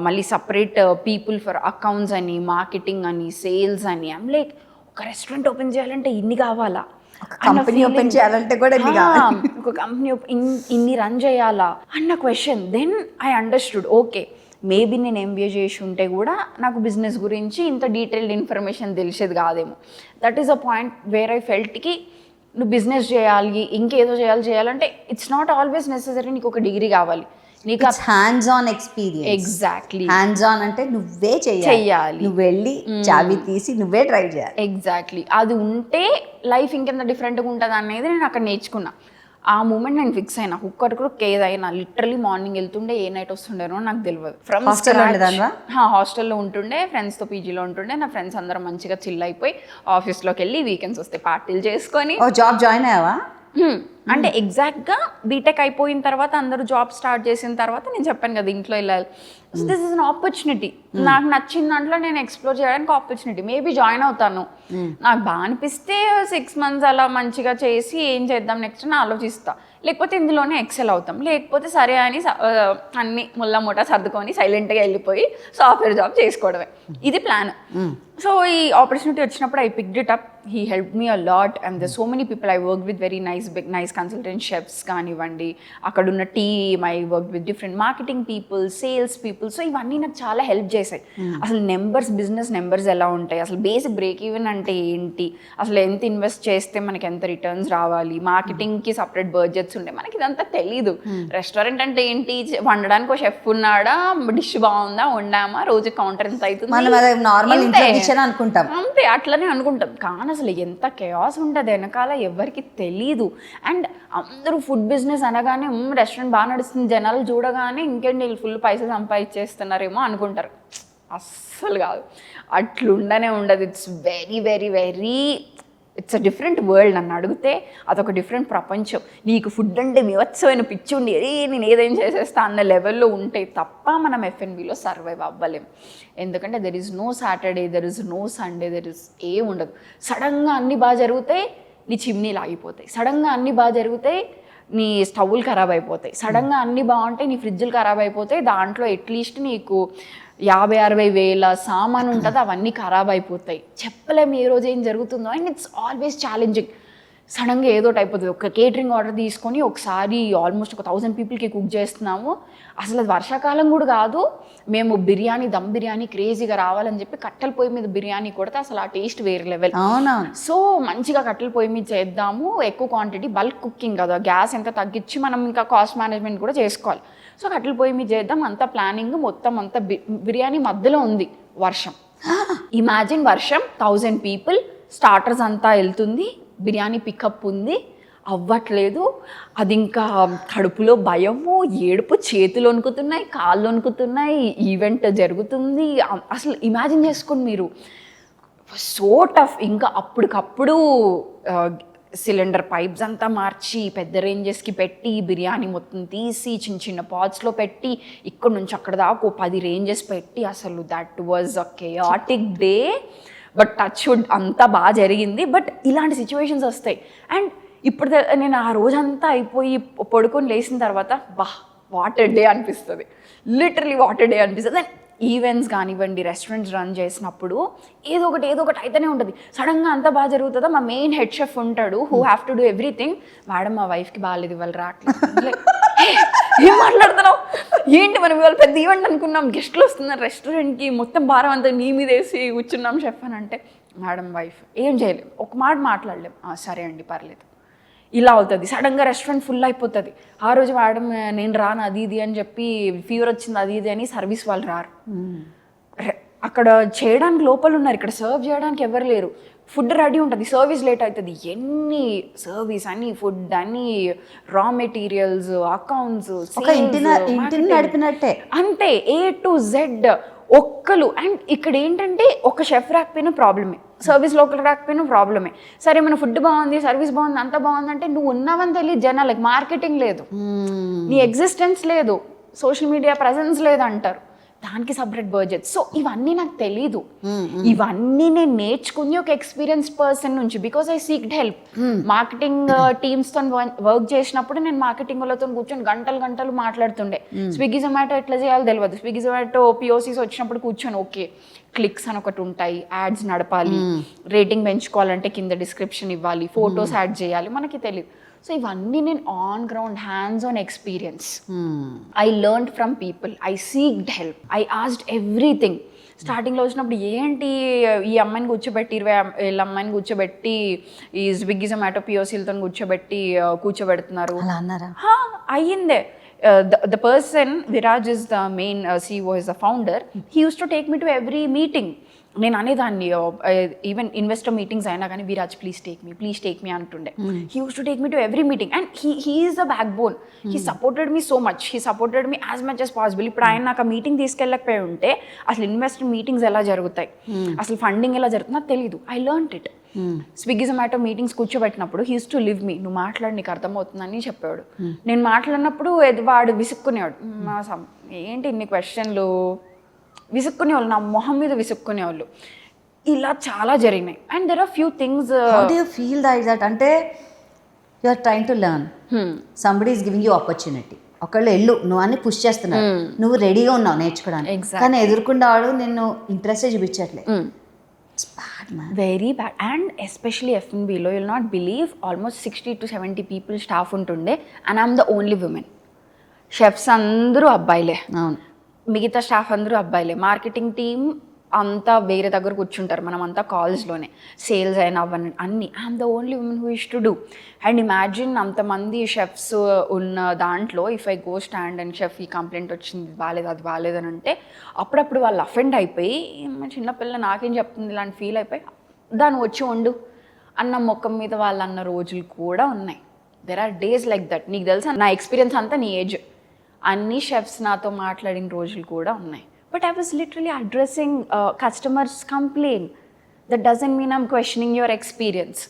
మళ్ళీ సపరేట్ పీపుల్ ఫర్ అకౌంట్స్ అని, మార్కెటింగ్ అని, సేల్స్ అని. ఐమ్ లైక్ ఒక రెస్టారెంట్ ఓపెన్ చేయాలంటే ఇన్ని కావాలా, కంపెనీ ఓపెన్ చేయాలంటే కూడా ఒక కంపెనీ ఇన్ని రన్ చేయాలా అన్న question. Then I understood, okay maybe నేను ఎంబీఏ చేసి ఉంటే కూడా నాకు బిజినెస్ గురించి ఇంత డీటెయిల్డ్ ఇన్ఫర్మేషన్ తెలిసేది కాదేమో. That is a point where I ఫెల్ట్కి నువ్వు బిజినెస్ చేయాలి, ఇంకేదో చేయాలంటే ఇట్స్ నాట్ ఆల్వేస్ నెసెసరీ నీకు ఒక డిగ్రీ కావాలి, నీకు hands on experience. Exactly, hands on అంటే నువ్వే చెయ్యాలి, నువ్వు వెళ్ళి చావి తీసి నువ్వే ట్రై చేయాలి. ఎగ్జాక్ట్లీ, అది ఉంటే లైఫ్ ఇంకెంత డిఫరెంట్గా ఉంటుంది అనేది నేను అక్కడ నేర్చుకున్నా. ఆ మూమెంట్ నేను ఫిక్స్ అయినా, ఒక్కరికి ఏదైనా లిటరలీ మార్నింగ్ వెళ్తుండే ఏ నైట్ వస్తుండేనో నాకు తెలియదు. ఫ్రమ్ హాస్టల్లో ఉంటుండే, ఫ్రెండ్స్తో పీజీలో ఉంటుండే, నా ఫ్రెండ్స్ అందరం మంచిగా చిల్ అయిపోయి ఆఫీస్లోకి వెళ్ళి వీకెండ్స్ వస్తే పార్టీలు చేసుకొని. జాబ్ జాయిన్ అయ్యావా? అంటే ఎగ్జాక్ట్గా బీటెక్ అయిపోయిన తర్వాత అందరూ జాబ్ స్టార్ట్ చేసిన తర్వాత నేను చెప్పాను కదా ఇంట్లో వెళ్ళాలి. So this is an opportunity, నాకు నచ్చిన దాంట్లో నేను ఎక్స్ప్లోర్ చేయడానికి ఆపర్చునిటీ. మేబీ జాయిన్ అవుతాను, నాకు బాగా అనిపిస్తే 6 months అలా మంచిగా చేసి ఏం చేద్దాం నెక్స్ట్ అని ఆలోచిస్తా, లేకపోతే ఇందులోనే ఎక్సెల్ అవుతాం, లేకపోతే సరే అని అన్ని ముళ్ళ మూట సర్దుకొని సైలెంట్గా వెళ్ళిపోయి సాఫ్ట్వేర్ జాబ్ చేసుకోవడమే, ఇది ప్లాన్. సో ఈ ఆపర్చునిటీ వచ్చినప్పుడు I picked it up. He help me a lot and the so many people I work with very nice consultant chefs కానివ్వండి, అక్కడున్న team, I work with different marketing people, sales people. So ఇవన్నీ నాకు చాలా help చేశాయి. అసలు business numbers ఎలా ఉంటాయి, అసలు బేసిక్ బ్రేక్ ఈవెన్ అంటే ఏంటి, అసలు ఎంత ఇన్వెస్ట్ చేస్తే మనకి ఎంత రిటర్న్స్ రావాలి, మార్కెటింగ్కి సపరేట్ బడ్జెట్స్ ఉంటాయి, మనకి ఇదంతా తెలీదు. రెస్టారెంట్ అంటే ఏంటి, వండడానికి ఒక షెఫ్ ఉన్నాడా, డిష్ బాగుందా, వండామా, రోజు కౌంటర్ ఎంత అవుతుంది అనుకుంటాం, అంతే అట్లనే అనుకుంటాం. కానీ అసలు ఎంత కేయాస్ ఉంటుంది వెనకాల ఎవరికి తెలీదు. అండ్ అందరూ ఫుడ్ బిజినెస్ అనగానే రెస్టారెంట్ బాగా నడుస్తుంది, జనాలు చూడగానే ఇంకేంటి వీళ్ళు ఫుల్ పైసలు సంపాదించేస్తున్నారేమో అనుకుంటారు. అస్సలు కాదు, అట్లుండనే ఉండదు. It's very very very it's a different world. నన్ను అడిగితే అదొక డిఫరెంట్ ప్రపంచం. నీకు ఫుడ్ అంటే మీవత్సమైన పిచ్చి ఉండి నేను ఏదైనా చేసేస్తా అన్న లెవెల్లో ఉంటే తప్ప మనం ఎఫ్ఎన్బిలో సర్వైవ్ అవ్వలేం. ఎందుకంటే there is no Saturday, there is no Sunday, there is ఉండదు. సడన్గా అన్నీ బాగా జరుగుతాయి, నీ చిమ్నీలు ఆగిపోతాయి. సడన్గా అన్నీ బాగా జరుగుతాయి, నీ స్టవ్లు ఖరాబ్ అయిపోతాయి. సడన్గా అన్నీ బాగుంటాయి, నీ ఫ్రిడ్జ్లు ఖరాబ్ అయిపోతాయి. దాంట్లో అట్లీస్ట్ నీకు 50-60 వేల సామాను ఉంటుంది, అవన్నీ ఖరాబ్ అయిపోతాయి. చెప్పలేము ఏ రోజు ఏం జరుగుతుందో. And it's always challenging. సడన్గా ఏదోటి అయిపోతుంది. ఒక కేటరింగ్ ఆర్డర్ తీసుకొని ఒకసారి ఆల్మోస్ట్ 1000 పీపుల్కి కుక్ చేస్తున్నాము. అసలు అది వర్షాకాలం కూడా కాదు, మేము దమ్ బిర్యానీ క్రేజీగా రావాలని చెప్పి కట్టెల పొయ్యి మీద బిర్యానీ కొడితే అసలు ఆ టేస్ట్ వేరే లెవెల్. అవునా? సో మంచిగా కట్టెల పొయ్యి మీద చేద్దాము, ఎక్కువ క్వాంటిటీ, బల్క్ కుకింగ్ కదా, గ్యాస్ ఎంత తగ్గించి మనం ఇంకా కాస్ట్ మేనేజ్మెంట్ కూడా చేసుకోవాలి. సో కట్టెల పొయ్యి మీద చేద్దాం, అంతా ప్లానింగ్ మొత్తం అంతా. బిర్యానీ మధ్యలో ఉంది వర్షం. ఇమాజిన్ వర్షం, 1000 పీపుల్, స్టార్టర్స్ అంతా వెళ్తుంది, బిర్యానీ పికప్ ఉంది, అవ్వట్లేదు. అది ఇంకా కడుపులో భయము, ఏడుపు, చేతులు వణుకుతున్నాయి, కాళ్ళు వణుకుతున్నాయి, ఈవెంట్ జరుగుతుంది. అసలు ఇమాజిన్ చేసుకోండి మీరు, సో టఫ్. ఇంకా అప్పటికప్పుడు సిలిండర్ పైప్స్ అంతా మార్చి పెద్ద రేంజెస్కి పెట్టి, బిర్యానీ మొత్తం తీసి చిన్న చిన్న పాట్స్లో పెట్టి, ఇక్కడ నుంచి అక్కడ దాకా 10 రేంజెస్ పెట్టి, అసలు that was a chaotic day. But touch wood అంతా బాగా జరిగింది. బట్ ఇలాంటి సిచ్యువేషన్స్ వస్తాయి. అండ్ ఇప్పుడు నేను ఆ రోజంతా అయిపోయి పడుకొని లేచిన తర్వాత వాటర్ డే అనిపిస్తుంది, లిటరలీ వాటర్ డే అనిపిస్తుంది. అండ్ ఈవెంట్స్ కానివ్వండి, రెస్టారెంట్స్ రన్ చేసినప్పుడు ఏదో ఒకటి అయితేనే ఉంటుంది. సడన్గా అంతా బాగా జరుగుతుందా, మా మెయిన్ హెడ్ షెఫ్ ఉంటాడు, who have to do everything. Madam మా వైఫ్కి బాగాలేదు, ఇవాళ రావట్లేదు. ఏం మాట్లాడుతున్నావు, ఏంటి మనం ఇవాళ పెద్ద ఈవెంట్ అనుకున్నాం, గెస్ట్లు వస్తున్నారు రెస్టారెంట్కి, మొత్తం భారం అంతా నీ మీద వేసి కూర్చున్నాం షెఫ్ అని అంటే, మేడం వైఫ్ ఏం చేయలేం, ఒక మాట మాట్లాడలేం, సరే అండి పర్లేదు, ఇలా అవుతుంది. సడన్గా రెస్టారెంట్ ఫుల్ అయిపోతుంది. ఆ రోజు మేడం నేను రాను అది ఇది అని చెప్పి, ఫీవర్ వచ్చింది అది ఇది అని సర్వీస్ వాళ్ళు రారు. అక్కడ చేయడానికి లోపల ఉన్నారు, ఇక్కడ సర్వ్ చేయడానికి ఎవరు లేరు. ఫుడ్ రెడీ ఉంటుంది, సర్వీస్ లేట్ అవుతుంది. ఎన్ని సర్వీస్ అని, ఫుడ్ అని, రా మెటీరియల్స్, అకౌంట్స్, ఇంటిని నడిపినట్టే అంతే, A to Z ఒక్కలు. అండ్ ఇక్కడ ఏంటంటే ఒక షెఫ్ రాకపోయినా ప్రాబ్లమే, సర్వీస్ లోకల్ రాకపోయినా ప్రాబ్లమే. సరే మన ఫుడ్ బాగుంది, సర్వీస్ బాగుంది, అంతా బాగుందంటే నువ్వు ఉన్నావని తెలియదు జనాలకి. మార్కెటింగ్ లేదు, నీ ఎగ్జిస్టెన్స్ లేదు, సోషల్ మీడియా ప్రెజెన్స్ లేదు అంటారు, దానికి సపరేట్ బడ్జెట్. సో ఇవన్నీ నాకు తెలీదు. ఇవన్నీ నేను నేర్చుకుని ఒక ఎక్స్పీరియన్స్ పర్సన్ నుంచి, because I seeked help. Marketing టీమ్స్తో వర్క్ చేసినప్పుడు నేను మార్కెటింగ్ వాళ్ళతో కూర్చొని గంటలు గంటలు మాట్లాడుతుండే. స్విగ్గీ జొమాటో ఎట్లా చేయాలో తెలియదు. స్విగ్గీ జొమాటో POCs వచ్చినప్పుడు కూర్చొని ఓకే క్లిక్స్ అని ఒకటి ఉంటాయి, యాడ్స్ నడపాలి, రేటింగ్ పెంచుకోవాలంటే కింద డిస్క్రిప్షన్ ఇవ్వాలి, ఫొటోస్ యాడ్ చేయాలి, మనకి తెలియదు. సో ఇవన్నీ నేను on ground hands on experience. I learn from people, I seeked help, I asked everything. స్టార్టింగ్లో వచ్చినప్పుడు ఏంటి ఈ అమ్మాయిని కూర్చోబెట్టి 20 ఏళ్ళ అమ్మాయిని కూర్చోబెట్టి ఈ స్విగ్గీ జొమాటో POCలతో కూర్చోబెడుతున్నారు అయ్యిందే. The person, Viraj is the main CEO, is the founder. He used to take me to every meeting. నేను అనేదాన్ని, ఈవెన్ ఇన్వెస్టర్ మీటింగ్స్ అయినా కానీ విరాజ్ ప్లీజ్ టేక్ మీ అంటుండే. He use to take me to every meeting and he is the back bone. He supported me so much, he supported me as much as possible. ఇప్పుడు ఆయన నాకు ఆ meeting తీసుకెళ్ళకపోయి ఉంటే అసలు investor meetings ఎలా జరుగుతాయి, అసలు ఫండింగ్ ఎలా జరుగుతుంది నాకు తెలీదు. I learned it. Swiggy Zomato meetings కూర్చోబెట్టినప్పుడు he use to leave me, నువ్వు మాట్లాడి నీకు అర్థమవుతుందని చెప్పాడు. నేను మాట్లాడినప్పుడు వాడు విసుక్కునేవాడు, ఏంటి ఇన్ని క్వశ్చన్లు, విసుక్కునేవాళ్ళు, నా మొహం మీద విసుక్కునేవాళ్ళు. ఇలా చాలా జరిగినాయి. And there are few things. How do you feel that అంటే you are trying to learn, somebody is giving you opportunity. ఒకళ్ళు ఎల్లు నువ్వు అని పుష్ చేస్తున్నావు, నువ్వు రెడీగా ఉన్నావు నేర్చుకోవడానికి, కానీ ఎదుర్కొంటే వాడు నిన్ను ఇంట్రెస్టే చూపించట్లే. It's bad man, very bad. And especially F&Bలో you'll not believe almost 60 to 70 people staff ఉంటుండే and I'm the only women. Chefs అందరూ అబ్బాయిలే, అవును, మిగతా స్టాఫ్ అందరూ అబ్బాయిలే. మార్కెటింగ్ టీమ్ అంతా వేరే దగ్గర కూర్చుంటారు, మనం అంతా కాల్స్లోనే, సేల్స్ అయినా అవన్నీ అన్నీ. I'm the only women who is to do. And imagine అంతమంది షెఫ్స్ ఉన్న దాంట్లో if I go stand and chef ఈ కంప్లైంట్ వచ్చింది, బాగాలేదు, అది బాగాలేదని అంటే అప్పుడప్పుడు వాళ్ళు అఫెండ్ అయిపోయి చిన్నపిల్ల నాకేం చెప్తుంది ఇలాంటి ఫీల్ అయిపోయి దాన్ని వచ్చి వండు అన్న ముఖం మీద వాళ్ళు అన్న రోజులు కూడా ఉన్నాయి. There are days like that. నీకు తెలుసా నా ఎక్స్పీరియన్స్ అంతా నీ ఏజ్, అన్ని షెఫ్స్ నాతో మాట్లాడిన రోజులు కూడా ఉన్నాయి. But I was literally addressing customers complaint. That doesn't mean I'm questioning your experience.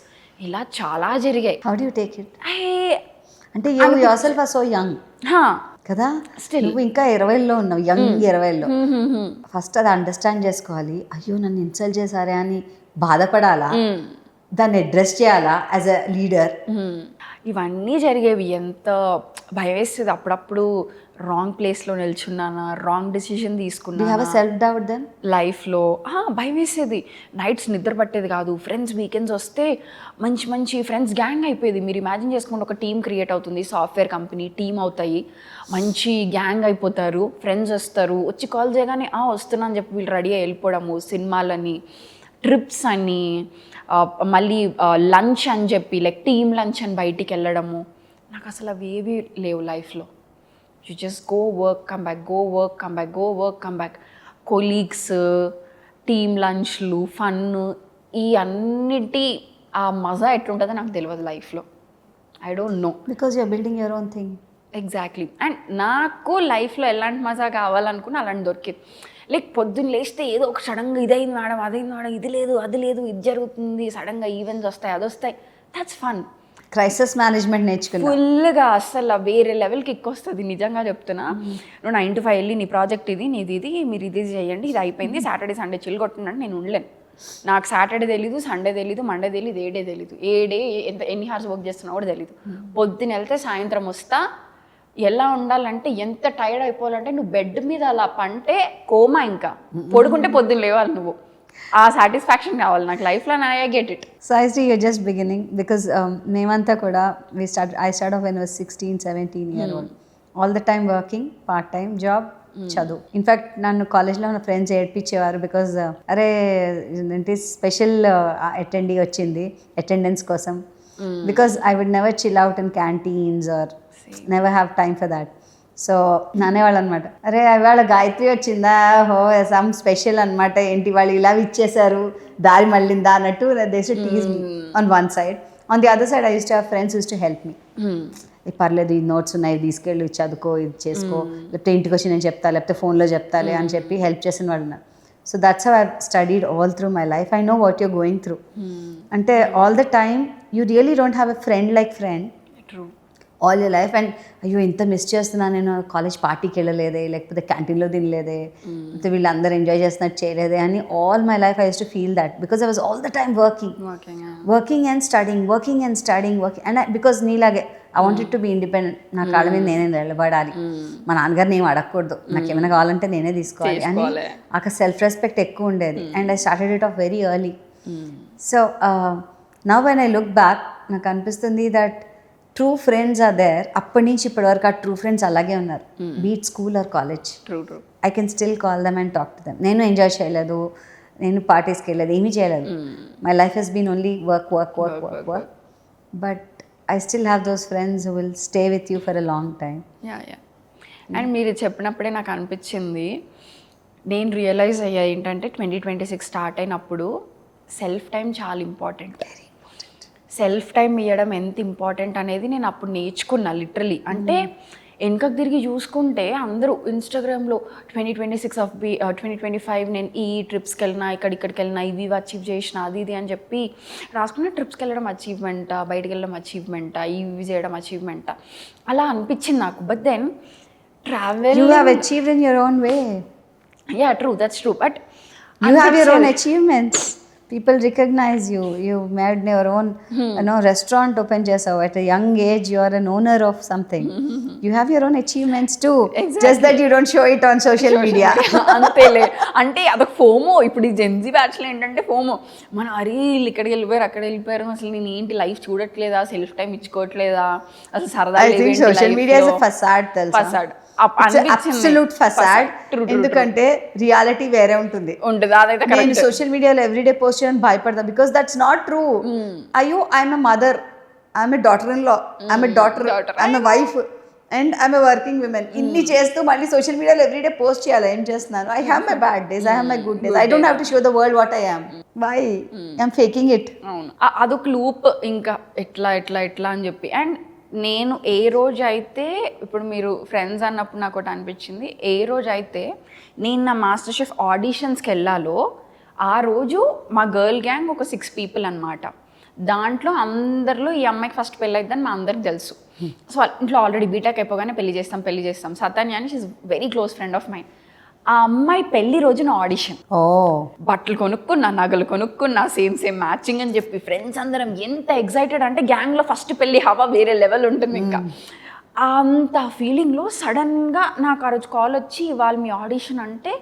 ఇలా చాలా జరిగాయి. How do you take it? అంటే you yourself are so young కదా, నువ్వు ఇంకా 20లో ఉన్నావు, యంగ్ 20లో. ఫస్ట్ అది అండర్స్టాండ్ చేసుకోవాలి. అయ్యో నన్ను ఇన్సల్ట్ చేశారే అని బాధపడాలా, దాన్ని అడ్రస్ చేయాలా యాజ్ అ లీడర్? ఇవన్నీ జరిగేవి. ఎంత భయం వేస్తుంది అప్పుడప్పుడు. రాంగ్ ప్లేస్లో నిల్చున్నానా, రాంగ్ డెసిషన్ తీసుకున్నా సెల్ఫ్ డౌట్ దెన్ లైఫ్లో భయం వేసేది. నైట్స్ నిద్ర పట్టేది కాదు. ఫ్రెండ్స్ వీకెండ్స్ వస్తే మంచి మంచి ఫ్రెండ్స్ గ్యాంగ్ అయిపోయేది. మీరు ఇమాజిన్ చేసుకోండి, ఒక టీం క్రియేట్ అవుతుంది, సాఫ్ట్వేర్ కంపెనీ టీం అవుతాయి, మంచి గ్యాంగ్ అయిపోతారు, ఫ్రెండ్స్ వస్తారు, వచ్చి కాల్ చేయగానే వస్తున్నా అని చెప్పి వీళ్ళు రెడీ అయ్యి వెళ్ళిపోవడము, సినిమాలని, ట్రిప్స్ అని, మళ్ళీ లంచ్ అని చెప్పి లైక్ టీమ్ లంచ్ అని బయటికి వెళ్ళడము. నాకు అసలు అవి ఏవి లేవు లైఫ్లో. You just go work come back, go work come back, go work come back. Colleagues, team లంచ్లు, ఫన్, ఈ అన్నిటి ఆ మజా ఎట్లుంటుందో నాకు తెలియదు లైఫ్లో. I don't know, because you're building your own thing. Exactly. And నాకు లైఫ్లో ఎలాంటి మజా కావాలనుకున్నా అలాంటి దొరికింది. లైక్ పొద్దున్న లేస్తే ఏదో ఒక సడన్గా ఇదైంది మేడం, అదైంది మేడం, ఇది లేదు, అది లేదు, ఇది జరుగుతుంది, సడన్గా ఈవెంట్స్ వస్తాయి, అది వస్తాయి, దట్స్ ఫన్. క్రైసిస్ మేనేజ్మెంట్ నేర్చుకున్నా ఫుల్గా. అసలు వేరే లెవెల్కి ఎక్కొస్తుంది నిజంగా చెప్తున్నా. నువ్వు 9 to 5 వెళ్ళి నీ ప్రాజెక్ట్ ఇది, నీది ఇది, మీరు ఇది చేయండి, ఇది అయిపోయింది, సాటర్డే సండే చిల్ కొట్టినట్టు నేను ఉండలేను. నాకు సాటర్డే తెలీదు, సండే తెలీదు, మండే తెలీదు, ఏ డే తెలీదు, ఏ డే ఎన్ని హార్స్ వర్క్ చేస్తున్నా కూడా తెలీదు. పొద్దున్న వెళ్తే సాయంత్రం వస్తా. ఎలా ఉండాలంటే, ఎంత టైర్డ్ అయిపోవాలంటే నువ్వు బెడ్ మీద అలా పంటే కోమా, ఇంకా పడుకుంటే పొద్దున్న లేవాలి నువ్వు. ఆ సాటిస్ఫాక్షన్ కావాలి నాకు లైఫ్లో. I get it. So I see you're just beginning because మేమంతా కూడా I start off when was 16-17 years old. All the time working, part time job, చదువు. ఇన్ఫ్యాక్ట్ నన్ను కాలేజ్లో ఉన్న ఫ్రెండ్స్ ఏడ్పించేవారు బికాజ్ అరే ఏంటి స్పెషల్ అటెండీ వచ్చింది అటెండెన్స్ కోసం, because I would never chill out in canteens or never have time for that. So అనేవాళ్ళు అనమాట, అరే ఇవాళ గాయత్రి వచ్చిందా, హో సమ్ స్పెషల్ అనమాట, ఏంటి వాళ్ళు ఇలా ఇచ్చేసారు, దారి మళ్ళిందా అన్నట్టు they should tease me on one side. On the other side I use to have friends use to help me. పర్లేదు, ఈ నోట్స్ ఉన్నాయి, తీసుకెళ్ళి చదువుకో, ఇది చేసుకో, లేకపోతే ఇంటికి వచ్చి నేను చెప్తా, లేకపోతే ఫోన్లో చెప్తాలే అని చెప్పి హెల్ప్ చేసిన వాళ్ళు ఉన్నారు. So that's how I studied all through my life. I know what you're going through. అంటే all the time you really don't have a friend like friend all your life. And అయ్యో ఇంత miss చేస్తున్నాను నేను, college పార్టీకి వెళ్ళలేదే, లేకపోతే క్యాంటీన్లో తినలేదే, లేకపోతే వీళ్ళందరూ ఎంజాయ్ చేస్తున్నట్టు చేయలేదే అని all my life I use to feel that, because I was all the time working and studying. And because నీలాగే I wanted to be independent. నా కాళ్ళ మీద నేనే నిలబడాలి, మా నాన్నగారిని ఏం అడగకూడదు, నాకు ఏమైనా కావాలంటే నేనే తీసుకోవాలి అని అక్కడ సెల్ఫ్ రెస్పెక్ట్ ఎక్కువ ఉండేది. And I started it off very early. So now when I look back నాకు అనిపిస్తుంది that true friends are there. అప్పటి నుంచి ఇప్పటి వరకు ఆ ట్రూ ఫ్రెండ్స్ అలాగే ఉన్నారు, be it school or college. I can still call them and talk to them. నేను ఎంజాయ్ చేయలేదు, నేను పార్టీస్కి వెళ్ళలేదు, ఏమీ చేయలేదు. My life has been only work. But I still have those friends who will stay with you for a long time. And మీరు చెప్పినప్పుడే నాకు అనిపించింది, నేను రియలైజ్ అయ్యా ఏంటంటే 2026 స్టార్ట్ అయినప్పుడు సెల్ఫ్ టైం చాలా ఇంపార్టెంట్. సెల్ఫ్ టైం ఇవ్వడం ఎంత ఇంపార్టెంట్ అనేది నేను అప్పుడు నేర్చుకున్నా లిటరలీ. అంటే వెనకకు తిరిగి చూసుకుంటే అందరూ ఇన్స్టాగ్రామ్లో 2025 నేను ఈ ట్రిప్స్కి వెళ్ళినా, ఇక్కడికి వెళ్ళినా, ఇవి అచీవ్ చేసిన, అది ఇది అని చెప్పి రాసుకున్న. ట్రిప్స్కి వెళ్ళడం అచీవ్మెంటా, బయటకు వెళ్ళడం అచీవ్మెంటా, ఇవి చేయడం అచీవ్మెంటా అలా అనిపించింది నాకు. But then travel you have achieved in your own way. Yeah, true, that's true. But you have your own achievements. People recognize you. You made your own restaurant open చేసావు. At a young age you are an owner of something. You have your own achievements too. Exactly. Just that you don't show it on social media. అంతేలే. అంటే అదొక FOMO. ఇప్పుడు ఈ Gen Z బ్యాచ్లో ఏంటంటే FOMO, మనం అరే ఇక్కడికి వెళ్ళిపోయారు, అక్కడ వెళ్ళిపోయారు, అసలు నేను ఏంటి లైఫ్ చూడట్లేదా, సెల్ఫ్ టైం ఇచ్చుకోవట్లేదా, అసలు సరదా. I think social media is a facade, తెలుసా? Facade. Absolute facade. ఎందుకంటే రియాలిటీ వేరే ఉంటుంది. నేను సోషల్ మీడియాలో ఎవ్రీడే పోస్ట్ చేయడానికి భయపడతా, బికాస్ దట్స్ నాట్ ట్రూ. అయ్యో I'm a mother, I'm a daughter in law, I'm a daughter, I'm a wife and I'm a working women. ఇన్ని చేస్తూ మళ్ళీ సోషల్ మీడియాలో ఎవ్రీడే పోస్ట్ చేయాలి. ఏం చేస్తున్నాను? I have my bad days, I have my good days. I don't have to show the world what I am. Why I'm faking it? అవును, అదొక loop. ఇంకా ఎట్లా అని చెప్పి. అండ్ నేను ఏ రోజు అయితే, ఇప్పుడు మీరు ఫ్రెండ్స్ అన్నప్పుడు నాకు ఒకటి అనిపించింది, ఏ రోజు అయితే నేను నా మాస్టర్ షెఫ్ ఆడిషన్స్కి వెళ్ళాలో ఆ రోజు మా గర్ల్ గ్యాంగ్ ఒక 6 people అనమాట. దాంట్లో అందరిలో ఈ అమ్మాయికి ఫస్ట్ పెళ్ళి అయిద్దని మా అందరికి తెలుసు. సో ఇంట్లో ఆల్రెడీ బీటెక్ అయిపోగానే పెళ్లి చేస్తాం. సతాన్య అని she's very close friend of mine. ఆ అమ్మాయి పెళ్లి రోజున ఆడిషన్. బట్టలు కొనుక్కున్నా, నగలు కొనుక్కున్నా, సేమ్ మ్యాచింగ్ అని చెప్పి ఫ్రెండ్స్ అందరం ఎంత ఎగ్జైటెడ్ అంటే, గ్యాంగ్లో ఫస్ట్ పెళ్లి హవా వేరే లెవెల్ ఉంటుంది. ఇంకా అంత ఫీలింగ్లో సడన్గా నాకు ఆ రోజు కాల్ వచ్చి, ఇవాళ మీ ఆడిషన్ అంటే,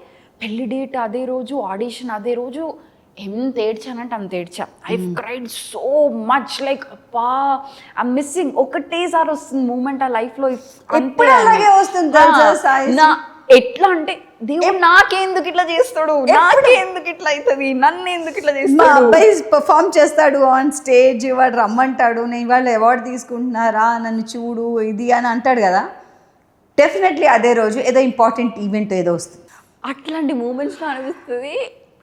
పెళ్లి డేట్ అదే రోజు, ఆడిషన్ అదే రోజు. ఎంత ఏడ్చానంటే అంత ఏడ్చా. I cried so much, like అప్పా ఐ మిస్సింగ్. ఒకటేసారి వస్తుంది మూమెంట్ ఆ లైఫ్లో. ఎట్లా అంటే, దేవుడు నాకెందుకు ఇట్లా చేస్తాడు, నాకెందుకు ఇట్లా అవుతుంది, నన్ను ఎందుకు ఇట్లా చేస్తాడు. అబ్బాయి పర్ఫామ్ చేస్తాడు ఆన్ స్టేజ్, వాడు రమ్మంటాడు, నేను ఇవాళ అవార్డు తీసుకుంటున్నారా, నన్ను చూడు ఇది అని అంటాడు కదా. డెఫినెట్లీ అదే రోజు ఏదో ఇంపార్టెంట్ ఈవెంట్ ఏదో వస్తుంది. అట్లాంటి మూమెంట్స్లో అనిపిస్తుంది,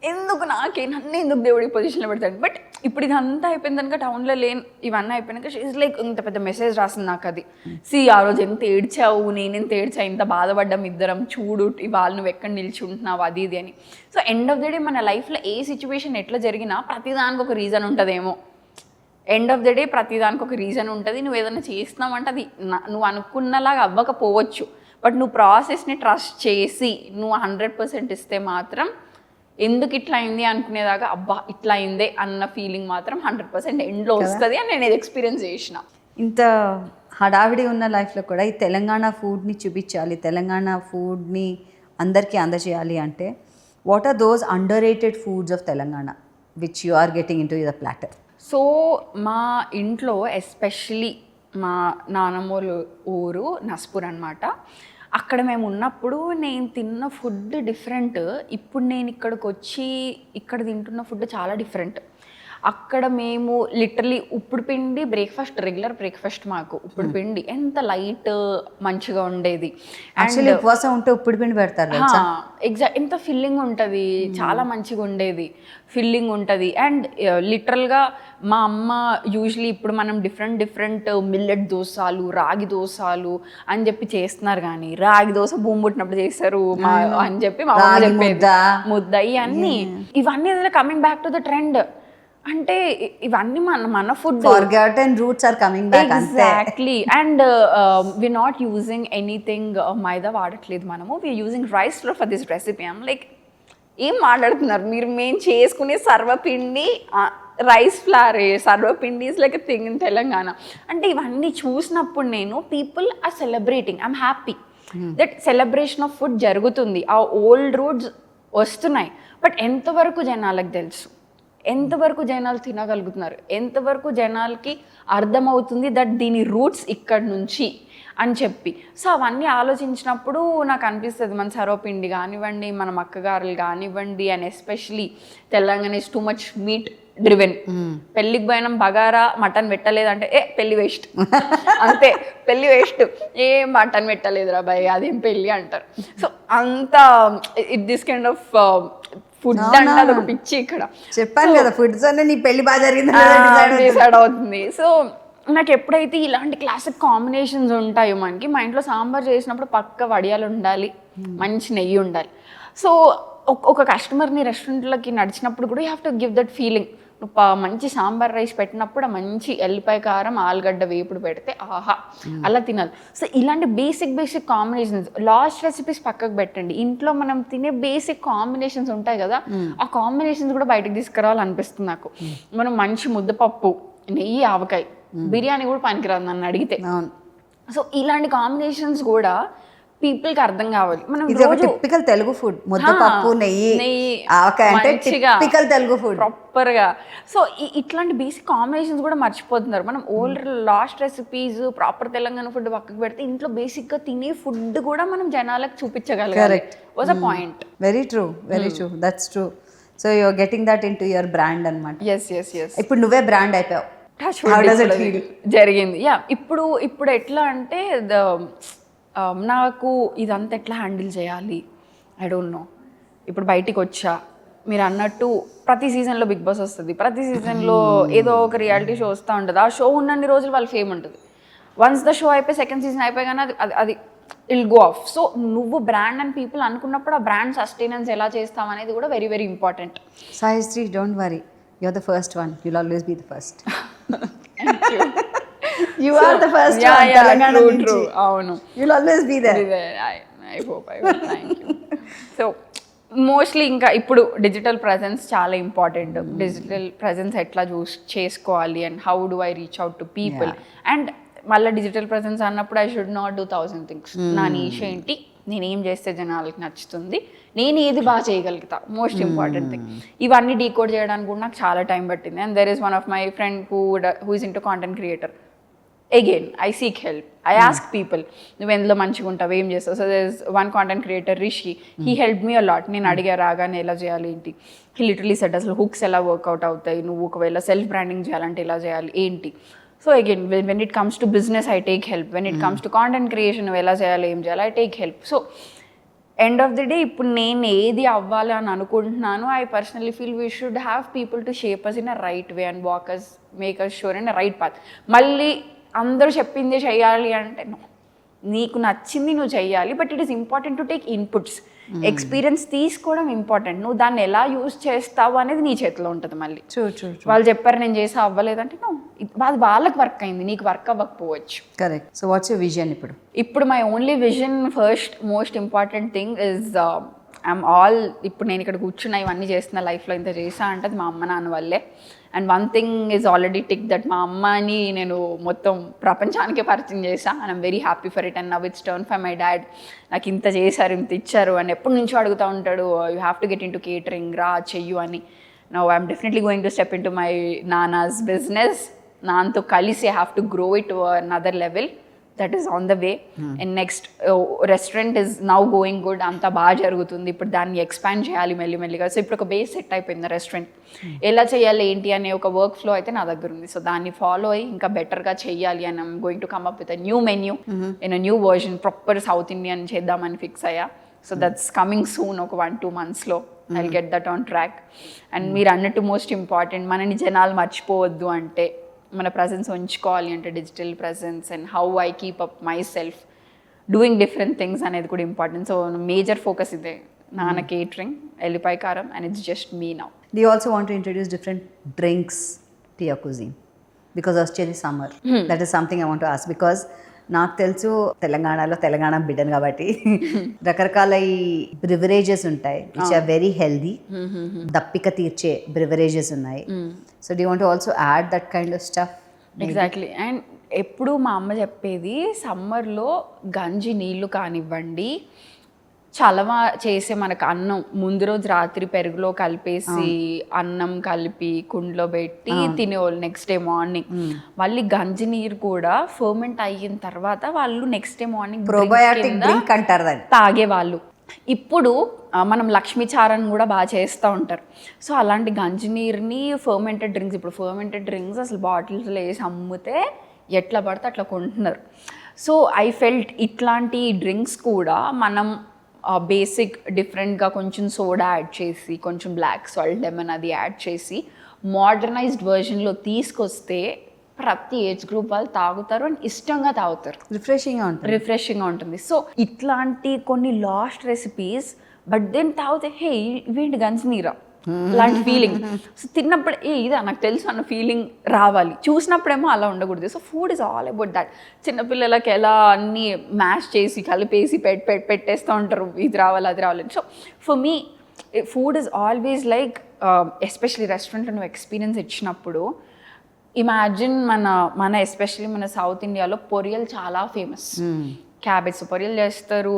ఎందుకు నన్ను ఎందుకు దేవుడి పొజిషన్లో పెడతాడు. బట్ ఇప్పుడు ఇదంతా అయిపోయింది కనుక, టౌన్లో లేని ఇవన్నీ అయిపోయినాక షీఈ్ లైక్ ఇంత పెద్ద మెసేజ్ రాసింది నాకు. అది ఆ రోజు ఎంత ఏడ్చావు, నేనెంత ఏడ్చా, ఇంత బాధపడ్డాం ఇద్దరం, చూడు ఇవాళ నువ్వు ఎక్కడ నిల్చుంటున్నావు, అది ఇది అని. So end of the day మన లైఫ్లో ఏ సిచ్యువేషన్ ఎట్లా జరిగినా ప్రతిదానికి ఒక రీజన్ ఉంటుందేమో. ఎండ్ ఆఫ్ ద డే ప్రతిదానికి ఒక రీజన్ ఉంటుంది. నువ్వు ఏదైనా చేస్తున్నావంటే అది నువ్వు అనుకున్నలాగా అవ్వకపోవచ్చు, బట్ నువ్వు ప్రాసెస్ని ట్రస్ట్ చేసి నువ్వు 100% ఇస్తే మాత్రం ఎందుకు ఇట్లా అయింది అనుకునేదాకా అబ్బా ఇట్లా అయిందే అన్న ఫీలింగ్ మాత్రం 100% ఎండ్లో వస్తుంది అని నేను ఎక్స్పీరియన్స్ చేసిన. ఇంత హడావిడి ఉన్న లైఫ్లో కూడా ఈ తెలంగాణ ఫుడ్ని చూపించాలి, తెలంగాణ ఫుడ్ని అందరికీ అందజేయాలి అంటే, what are those under rated foods of Telangana which you are getting in to the platter? So మా ఇంట్లో ఎస్పెషలీ మా నానమ్మోళ్ళ ఊరు నస్పూర్ అనమాట. అక్కడ మేము ఉన్నప్పుడు నేను తిన్న ఫుడ్ డిఫరెంట్, ఇప్పుడు నేను ఇక్కడికి వచ్చి ఇక్కడ తింటున్న ఫుడ్ చాలా డిఫరెంట్. అక్కడ మేము లిటరలీ ఉప్పుడు పిండి బ్రేక్ఫాస్ట్, రెగ్యులర్ బ్రేక్ఫాస్ట్ మాకు ఉప్పుడు పిండి ఎంత లైట్ మంచిగా ఉండేది. యాక్చువల్లీ ఉపవాసం ఉంటే ఉప్పుడు పిండి పెడతారు తెలుసా? ఎగ్జాక్ట్ ఎంత ఫిల్లింగ్ ఉంటుంది, చాలా మంచిగా ఉండేది, ఫిల్లింగ్ ఉంటుంది. అండ్ లిటరల్గా మా అమ్మ యూజువలీ ఇప్పుడు మనం డిఫరెంట్ మిల్లెట్ దోసాలు, రాగి దోసాలు అని చెప్పి చేస్తున్నారు, కానీ రాగి దోశ భూమి పుట్టినప్పుడు చేస్తారు అని చెప్పి మా అమ్మ చెప్పేది. ముద్ద ఇవన్నీ coming back to the trend. అంటే ఇవన్నీ మన food forgotten roots are coming back. Exactly. And we not using anything maida వాడట్లేదు మనము, we using rice flour for this recipe. I'm like ఏం మాట్లాడుతున్నారు మీరు? మేము చేసుకునే sarvapindi rice flour, sarvapindi is like a thing in Telangana. అంటే ఇవన్నీ చూసినప్పుడు నేను people are celebrating, I'm happy that celebration of food జరుగుతుంది, ఆ ఓల్డ్ రూట్స్ వస్తున్నాయి. బట్ ఎంతవరకు జనాలకు తెలుసు, ఎంతవరకు జనాలు తినగలుగుతున్నారు, ఎంతవరకు జనాలకి అర్థమవుతుంది దట్ దీని రూట్స్ ఇక్కడ నుంచి అని చెప్పి. సో అవన్నీ ఆలోచించినప్పుడు నాకు అనిపిస్తుంది మన సర్వపిండి కానివ్వండి, మన మక్కగారులు కానివ్వండి, and especially Telangana is too much meet driven. పెళ్ళికి పోయినాం బగారా మటన్ పెట్టలేదంటే పెళ్ళి వేస్ట్, అంతే పెళ్ళి వేస్ట్, ఏ మటన్ పెట్టలేదురా బాయ్ అదేం పెళ్ళి అంటారు. సో అంత దిస్ కైండ్ ఆఫ్ ఫుడ్ అంటే అదొక పిచ్చి ఇక్కడ. చెప్పాను కదా ఫుడ్స్ అనే నీ పెళ్లి బాగా జరిగింది డిసైడ్ అవుతుంది. సో నాకు ఎప్పుడైతే ఇలాంటి క్లాసిక్ కాంబినేషన్స్ ఉంటాయో మనకి, మా ఇంట్లో సాంబార్ చేసినప్పుడు పక్క వడియాలు ఉండాలి, మంచి నెయ్యి ఉండాలి. సో ఒక కస్టమర్ని రెస్టారెంట్లకి నడిచినప్పుడు కూడా you have to give that feeling. మంచి సాంబార్ రైస్ పెట్టినప్పుడు ఆ మంచి ఎల్లిపాయ కారం ఆలుగడ్డ వేపుడు పెడితే ఆహా అలా తినాలి. సో ఇలాంటి బేసిక్ కాంబినేషన్స్, లాస్ట్ రెసిపీస్ పక్కకు పెట్టండి, ఇంట్లో మనం తినే బేసిక్ కాంబినేషన్స్ ఉంటాయి కదా, ఆ కాంబినేషన్స్ కూడా బయటకు తీసుకురావాలనిపిస్తుంది నాకు. మనం మంచి ముద్దపప్పు, నెయ్యి, ఆవకాయ, బిర్యానీ కూడా పనికిరాదు నన్ను అడిగితే. సో ఇలాంటి కాంబినేషన్స్ కూడా పీపుల్కి అర్థం కావాలి. మనం టిపికల్ తెలుగు ఫుడ్, ముద్దపప్పు, నెయ్యి, ఆవకాయ అంటే టిపికల్ తెలుగు ఫుడ్ ప్రాపర్గా. సో ఇట్లాంటి బేసిక్ కాంబినేషన్స్ కూడా మర్చిపోతున్నారు. మనం old lost recipes proper Telangana food పక్కకు పెడితే ఇంట్లో బేసిక్గా తినే ఫుడ్ కూడా మనం జనాలకు చూపించగలగాలి. Was a point. Very true, that's true. So you are getting that into your brand అన్నమాట. ఎస్. ఇప్పుడు నువ్వే బ్రాండ్ అయిపోయావు. జరిగింది. ఇప్పుడు ఎట్లా అంటే నాకు ఇదంతా ఎట్లా హ్యాండిల్ చేయాలి ఐ డోంట్ నో. ఇప్పుడు బయటికి వచ్చా, మీరు అన్నట్టు ప్రతి సీజన్లో బిగ్ బాస్ వస్తుంది, ప్రతి సీజన్లో ఏదో ఒక రియాలిటీ షో వస్తూ ఉంటుంది. ఆ షో ఉన్నన్ని రోజులు వాళ్ళ ఫేమ్ ఉంటుంది. వన్స్ ద షో అయిపోయి సెకండ్ సీజన్ అయిపోయాగానే అది ఇల్ గో ఆఫ్. సో నువ్వు బ్రాండ్ అండ్ పీపుల్ అనుకున్నప్పుడు ఆ బ్రాండ్ సస్టైనెన్స్ ఎలా చేస్తాం అనేది కూడా very very important. Saisri, don't worry, you are the first one, you'll always be the first. Thank you. You are the first one. Telangana true. Avunu. You'll always be there. I hope. Thank you. So mostly ఇంకా ఇప్పుడు digital presence చాలా important. Digital presence ఎట్లా చేసుకోవాలి and how do I reach out to people. And మళ్ళీ digital presence అన్నప్పుడు I should not do 1000 things. నా niche ఏంటి, నేనేం చేస్తే జనాలకి నచ్చుతుంది, నేను ఏది బాగా చేయగలుగుతా, మోస్ట్ ఇంపార్టెంట్ థింగ్. ఇవన్నీ డీకోడ్ చేయడానికి కూడా నాకు చాలా టైం పట్టింది. And there is one of my friend who is into content creator. Again I seek help, I ask people నువ్వు ఎందులో మంచిగా ఉంటావు, ఏం చేస్తావు. So there is one content creator Rishi, he help me a lot. నేను అడిగా రాగానే ఎలా చేయాలి ఏంటి, హీ లిటరలీ సెట్ అసలు హుక్స్ ఎలా వర్కౌట్ అవుతాయి, నువ్వు ఒకవేళ సెల్ఫ్ బ్రాండింగ్ చేయాలంటే ఎలా చేయాలి ఏంటి. So again when it comes to business I take help, when it comes to content creation నువ్వు ఎలా చేయాలి ఏం చేయాలి I take help. So end of the day ఇప్పుడు నేను ఏది అవ్వాలి అని అనుకుంటున్నాను, I personally feel we should have people to shape us in a right way and walk us make us sure in a right path. మళ్ళీ అందరూ చెప్పింది చెయ్యాలి అంటే నీకు నచ్చింది నువ్వు చెయ్యాలి, but it is important to take inputs. Experience తీసుకోవడం ఇంపార్టెంట్, నువ్వు దాన్ని ఎలా యూజ్ చేస్తావు అనేది నీ చేతిలో ఉంటుంది. మళ్ళీ వాళ్ళు చెప్పారు నేను చేసి అవ్వలేదంటే అది వాళ్ళకి వర్క్ అయింది, నీకు వర్క్ అవ్వకపోవచ్చు. Correct. So what's your vision ఇప్పుడు my only vision, first most important thing is ఇప్పుడు నేను ఇక్కడ కూర్చున్నా ఇవన్నీ చేస్తున్న లైఫ్లో ఇంత చేసా అంటే అది మా అమ్మ నాన్న వల్లే. And one thing is already tick that మా అమ్మని నేను మొత్తం ప్రపంచానికే పరిచయం చేశా. And I'm very happy for it. And now it's turn for my dad. నాకు ఇంత చేశారు, ఇంత ఇచ్చారు అని ఎప్పటి నుంచో అడుగుతూ ఉంటాడు, you have to get into catering, రా చెయ్యు అని. Now I'm definitely going to step into my నానాస్ బిజినెస్. నాన్నతో కలిసి I have to grow it to another level. That is on the way. And next restaurant is now going good, అంతా బాగా జరుగుతుంది. ఇప్పుడు దాన్ని ఎక్స్పాండ్ చేయాలి మెల్లిమెల్లిగా. సో ఇప్పుడు ఒక బేస్ సెట్ అయిపోయింది రెస్టారెంట్. ఎలా చేయాలి ఏంటి అనే ఒక వర్క్ ఫ్లో అయితే నా దగ్గర ఉంది. సో దాన్ని ఫాలో అయ్యి ఇంకా బెటర్గా చేయాలి అని I'm going to come up with a new menu in a new version. Proper south Indian చేద్దామని ఫిక్స్ అయ్యా. సో దట్స్ కమింగ్ సూన్, ఒక 1-2 monthsలో I'll get that on track. And మీరు అన్నట్టు మోస్ట్ ఇంపార్టెంట్, మనని జనాలు మర్చిపోవద్దు అంటే, మన ప్రజెన్స్ ఉంచుకోవాలి అంటే digital presence and how I keep up my self doing different things అనేది కూడా ఇంపార్టెంట్. సో మేజర్ ఫోకస్ ఇదే, నాన్న కేటరింగ్, ఎల్లిపాయ కారం, and it's just me now. Do you also want to introduce different drinks to your cuisine? Because వచ్చేది summer, that is something I want to ask. Because నాకు తెలుసు తెలంగాణలో, తెలంగాణ బిడ్డను కాబట్టి రకరకాల ఈ బ్రివరేజెస్ ఉంటాయి విచ్ ఆర్ వెరీ హెల్దీ, దప్పిక తీర్చే బ్రివరేజెస్ ఉన్నాయి. So do want also add that kind of stuff? Exactly. And ఎప్పుడు మా అమ్మ చెప్పేది, సమ్మర్లో గంజి నీళ్ళు కానివ్వండి, చలవ చేసే మనకు అన్నం ముందు రోజు రాత్రి పెరుగులో కలిపేసి అన్నం కలిపి కుండలో పెట్టి తినేవాళ్ళు నెక్స్ట్ డే మార్నింగ్. మళ్ళీ గంజి నీరు కూడా ఫర్మెంట్ అయిన తర్వాత వాళ్ళు next day morning probiotic drink అంటారు దాన్ని, తాగేవాళ్ళు. ఇప్పుడు మనం లక్ష్మీచారం కూడా బాగా చేస్తూ ఉంటారు. సో అలాంటి గంజి నీరుని ఫర్మెంటెడ్ డ్రింక్స్, ఇప్పుడు ఫర్మెంటెడ్ డ్రింక్స్ అసలు బాటిల్స్లో వేసి అమ్మితే ఎట్లా పడితే అట్లా కొంటున్నారు. సో ఐ ఫెల్ట్ ఇట్లాంటి డ్రింక్స్ కూడా మనం బేసిక్ డిఫరెంట్గా కొంచెం సోడా యాడ్ చేసి, కొంచెం బ్లాక్ సాల్ట్, లెమన్ అది యాడ్ చేసి మోడర్నైజ్డ్ వర్జన్లో తీసుకొస్తే ప్రతి ఏజ్ గ్రూప్ వాళ్ళు తాగుతారు అండ్ ఇష్టంగా తాగుతారు. రిఫ్రెషింగ్గా ఉంటుంది. సో ఇట్లాంటి కొన్ని లాస్ట్ రెసిపీస్, బట్ దెన్ తాగితే హే ఇవేంటి గంజి నీరా లాంటి ఫీలింగ్. సో తిన్నప్పుడు ఇదా నాకు తెలుసు అన్న ఫీలింగ్ రావాలి. చూసినప్పుడేమో అలా ఉండకూడదు. So food is all about that. చిన్నపిల్లలకి ఎలా అన్నీ మ్యాష్ చేసి కలిపేసి పెట్టేస్తూ ఉంటారు, ఇది రావాలి అది రావాలి. So for me food is always like, especially రెస్టారెంట్లో నువ్వు ఎక్స్పీరియన్స్ ఇచ్చినప్పుడు, ఇమాజిన్ మన ఎస్పెషల్లీ మన సౌత్ ఇండియాలో పొరియల్ చాలా ఫేమస్. క్యాబేజ్ పొరియల్ చేస్తారు,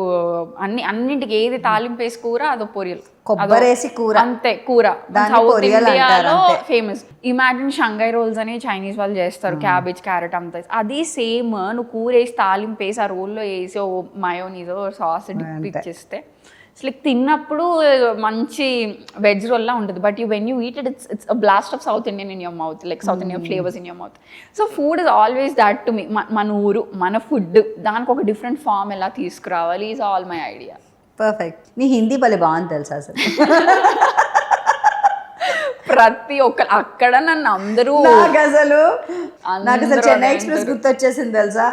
అన్నింటికి ఏది తాలింపు వేసి కూర అదో పొరియల్, కొబ్బరేసి కూర, అంతే కూర. సౌత్ ఇండియాలో ఫేమస్. ఇమాజిన్ షంఘై రోల్స్ అని చైనీస్ వాళ్ళు చేస్తారు, క్యాబేజ్ క్యారెట్ అంతా. అది సేమ్ నువ్వు కూర వేసి తాలింపు వేసి ఆ రోల్లో వేసి ఓ మయోనీస్ సాస్ డిప్ ఇచ్చేస్తే అసలు తిన్నప్పుడు మంచి వెజ్ రోల్లా ఉంటుంది. But when you eat it, it's a blast of south Indian in your mouth, like south Indian flavours in your mouth. So food is always that to me. మన ఊరు, మన food, దానికి ఒక డిఫరెంట్ ఫామ్ ఎలా తీసుకురావాలి is all my idea. Perfect. నీ హిందీ భలే బాగుంది తెలుసా అసలు. ప్రతి ఒక్క అక్కడ నన్ను అందరూ, నాకు అసలు చెన్నై ఎక్స్ప్రెస్ గుర్తొచ్చేసింది తెలుసా,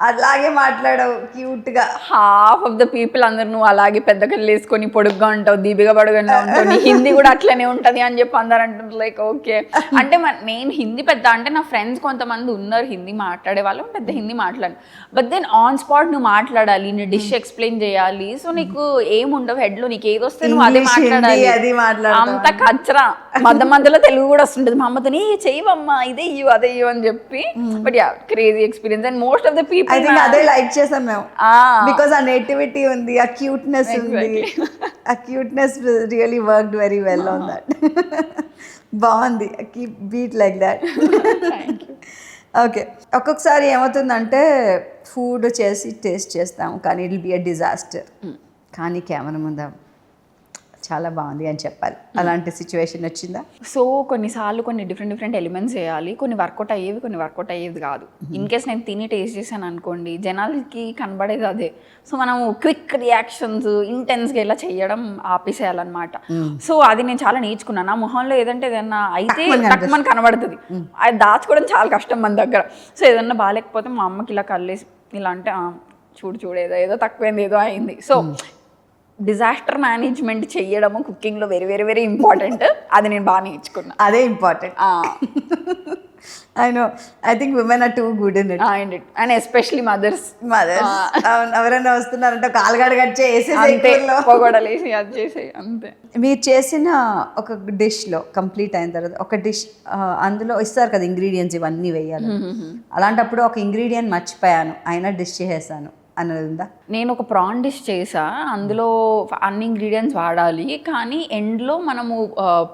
అలాగే మాట్లాడవు క్యూట్గా. హాఫ్ ఆఫ్ ద పీపుల్ అందరు నువ్వు అలాగే పెద్ద కళ్ళు వేసుకొని పొడుగ్గా ఉంటావు, దీపిగా పడుగుగా ఉంటావు, నీ హిందీ కూడా అట్లనే ఉంటుంది అని చెప్పి అందరు అంటారు. లైక్ ఓకే అంటే నేను హిందీ పెద్ద అంటే నా ఫ్రెండ్స్ కొంతమంది ఉన్నారు హిందీ మాట్లాడే వాళ్ళు, పెద్ద హిందీ మాట్లాడు. బట్ దెన్ ఆన్ స్పాట్ నువ్వు మాట్లాడాలి, నీ డిష్ ఎక్స్ప్లెయిన్ చేయాలి. సో నీకు ఏముండవు హెడ్లో, నీకు ఏది వస్తే నువ్వు అదే మాట్లాడాలి. అంత కచ్చరా, మధ్యలో తెలుగు కూడా వస్తుంటుంది. మా అమ్మతో చెయ్యవమ్మా ఇదే ఇవ్వు అదే ఇవ్వు అని చెప్పి. But yeah, crazy experience. And most of the people I think అదే లైక్ చేసాం మేము, బికాస్ ఆ నేటివిటీ ఉంది, ఆ క్యూట్నెస్ ఉంది. ఆ cuteness really worked very well on that. బాగుంది, keep beat like that. Okay, ఒక్కొక్కసారి ఏమవుతుందంటే ఫుడ్ చేసి టేస్ట్ చేస్తాము కానీ it will be a disaster. కానీ కెమెరా ముందు చాలా బాగుంది అని చెప్పాలి. అలాంటి సిచ్యువేషన్ వచ్చిందా? సో కొన్నిసార్లు కొన్ని డిఫరెంట్ ఎలిమెంట్స్ వేయాలి, కొన్ని వర్కౌట్ అయ్యేవి, కొన్ని వర్కౌట్ అయ్యేది కాదు. ఇన్ కేస్ నేను తిని టేస్ట్ చేశాను అనుకోండి, జనాలకి కనబడేది అదే. సో మనం క్విక్ రియాక్షన్స్ ఇంటెన్స్గా ఇలా చేయడం ఆపేసేయాలన్నమాట. సో అది నేను చాలా నేర్చుకున్నాను. నా మొహంలో ఏదంటే ఏదన్నా అయితే తక్కువ కనబడుతుంది, అది దాచుకోవడం చాలా కష్టం మన దగ్గర. సో ఏదన్నా బాగాలేకపోతే మా అమ్మకి ఇలా కళ్ళేసి ఇలా అంటే చూడు ఏదో తక్కువైంది, ఏదో అయింది. సో డిజాస్టర్ మేనేజ్మెంట్ చేయడము కుకింగ్లో వెరీ వెరీ వెరీ ఇంపార్టెంట్. అది నేను బాగా నేర్చుకున్నా, అదే important. I know. I think women are too good in it. And especially mothers. ఎవరైనా వస్తున్నారంటే కాలుగడ కట్ చేసి పొగడలేసి అది చేసి అంతే. మీరు చేసిన ఒక డిష్లో కంప్లీట్ అయిన తర్వాత ఒక డిష్ అందులో ఇస్తారు కదా ఇంగ్రీడియంట్స్, ఇవన్నీ వేయాలి. అలాంటప్పుడు ఒక ఇంగ్రీడియంట్ మర్చిపోయాను, అయినా డిష్ చేసేసాను అన్నది ఉందా? నేను ఒక ప్రాన్ డిష్ చేసా, అందులో అన్ని ఇంగ్రీడియంట్స్ వాడాలి, కానీ ఎండ్లో మనము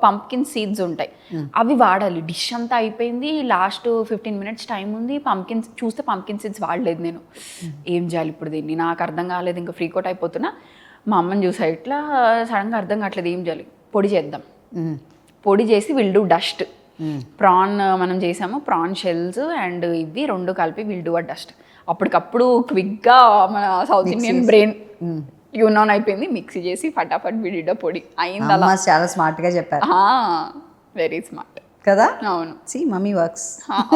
పంప్కిన్ సీడ్స్ ఉంటాయి అవి వాడాలి. డిష్ అంతా అయిపోయింది, లాస్ట్ 15 minutes టైం ఉంది, చూస్తే పంప్కిన్ సీడ్స్ వాడలేదు నేను. ఏం చేయాలి ఇప్పుడు దీన్ని, నాకు అర్థం కాలేదు, ఇంకా ఫ్రీకోట్ అయిపోతున్నా. మా అమ్మని చూసా ఇట్లా, సడన్గా అర్థం కావట్లేదు ఏం చేయాలి, పొడి చేద్దాం. పొడి చేసి విల్ డూ డస్ట్. ప్రాన్ మనం చేసాము, ప్రాన్ షెల్స్ అండ్ ఇవి రెండు కలిపి విల్ డూ అ డస్ట్. అప్పటికప్పుడు క్విక్గా మన south Indian brain tune on అయిపోయింది, మిక్సీ చేసి ఫటాఫట్ విడిడ పొడి అయింది. అలా చాలా స్మార్ట్గా చెప్పారు. వెరీ స్మార్ట్ కదా. అవును, see mummy works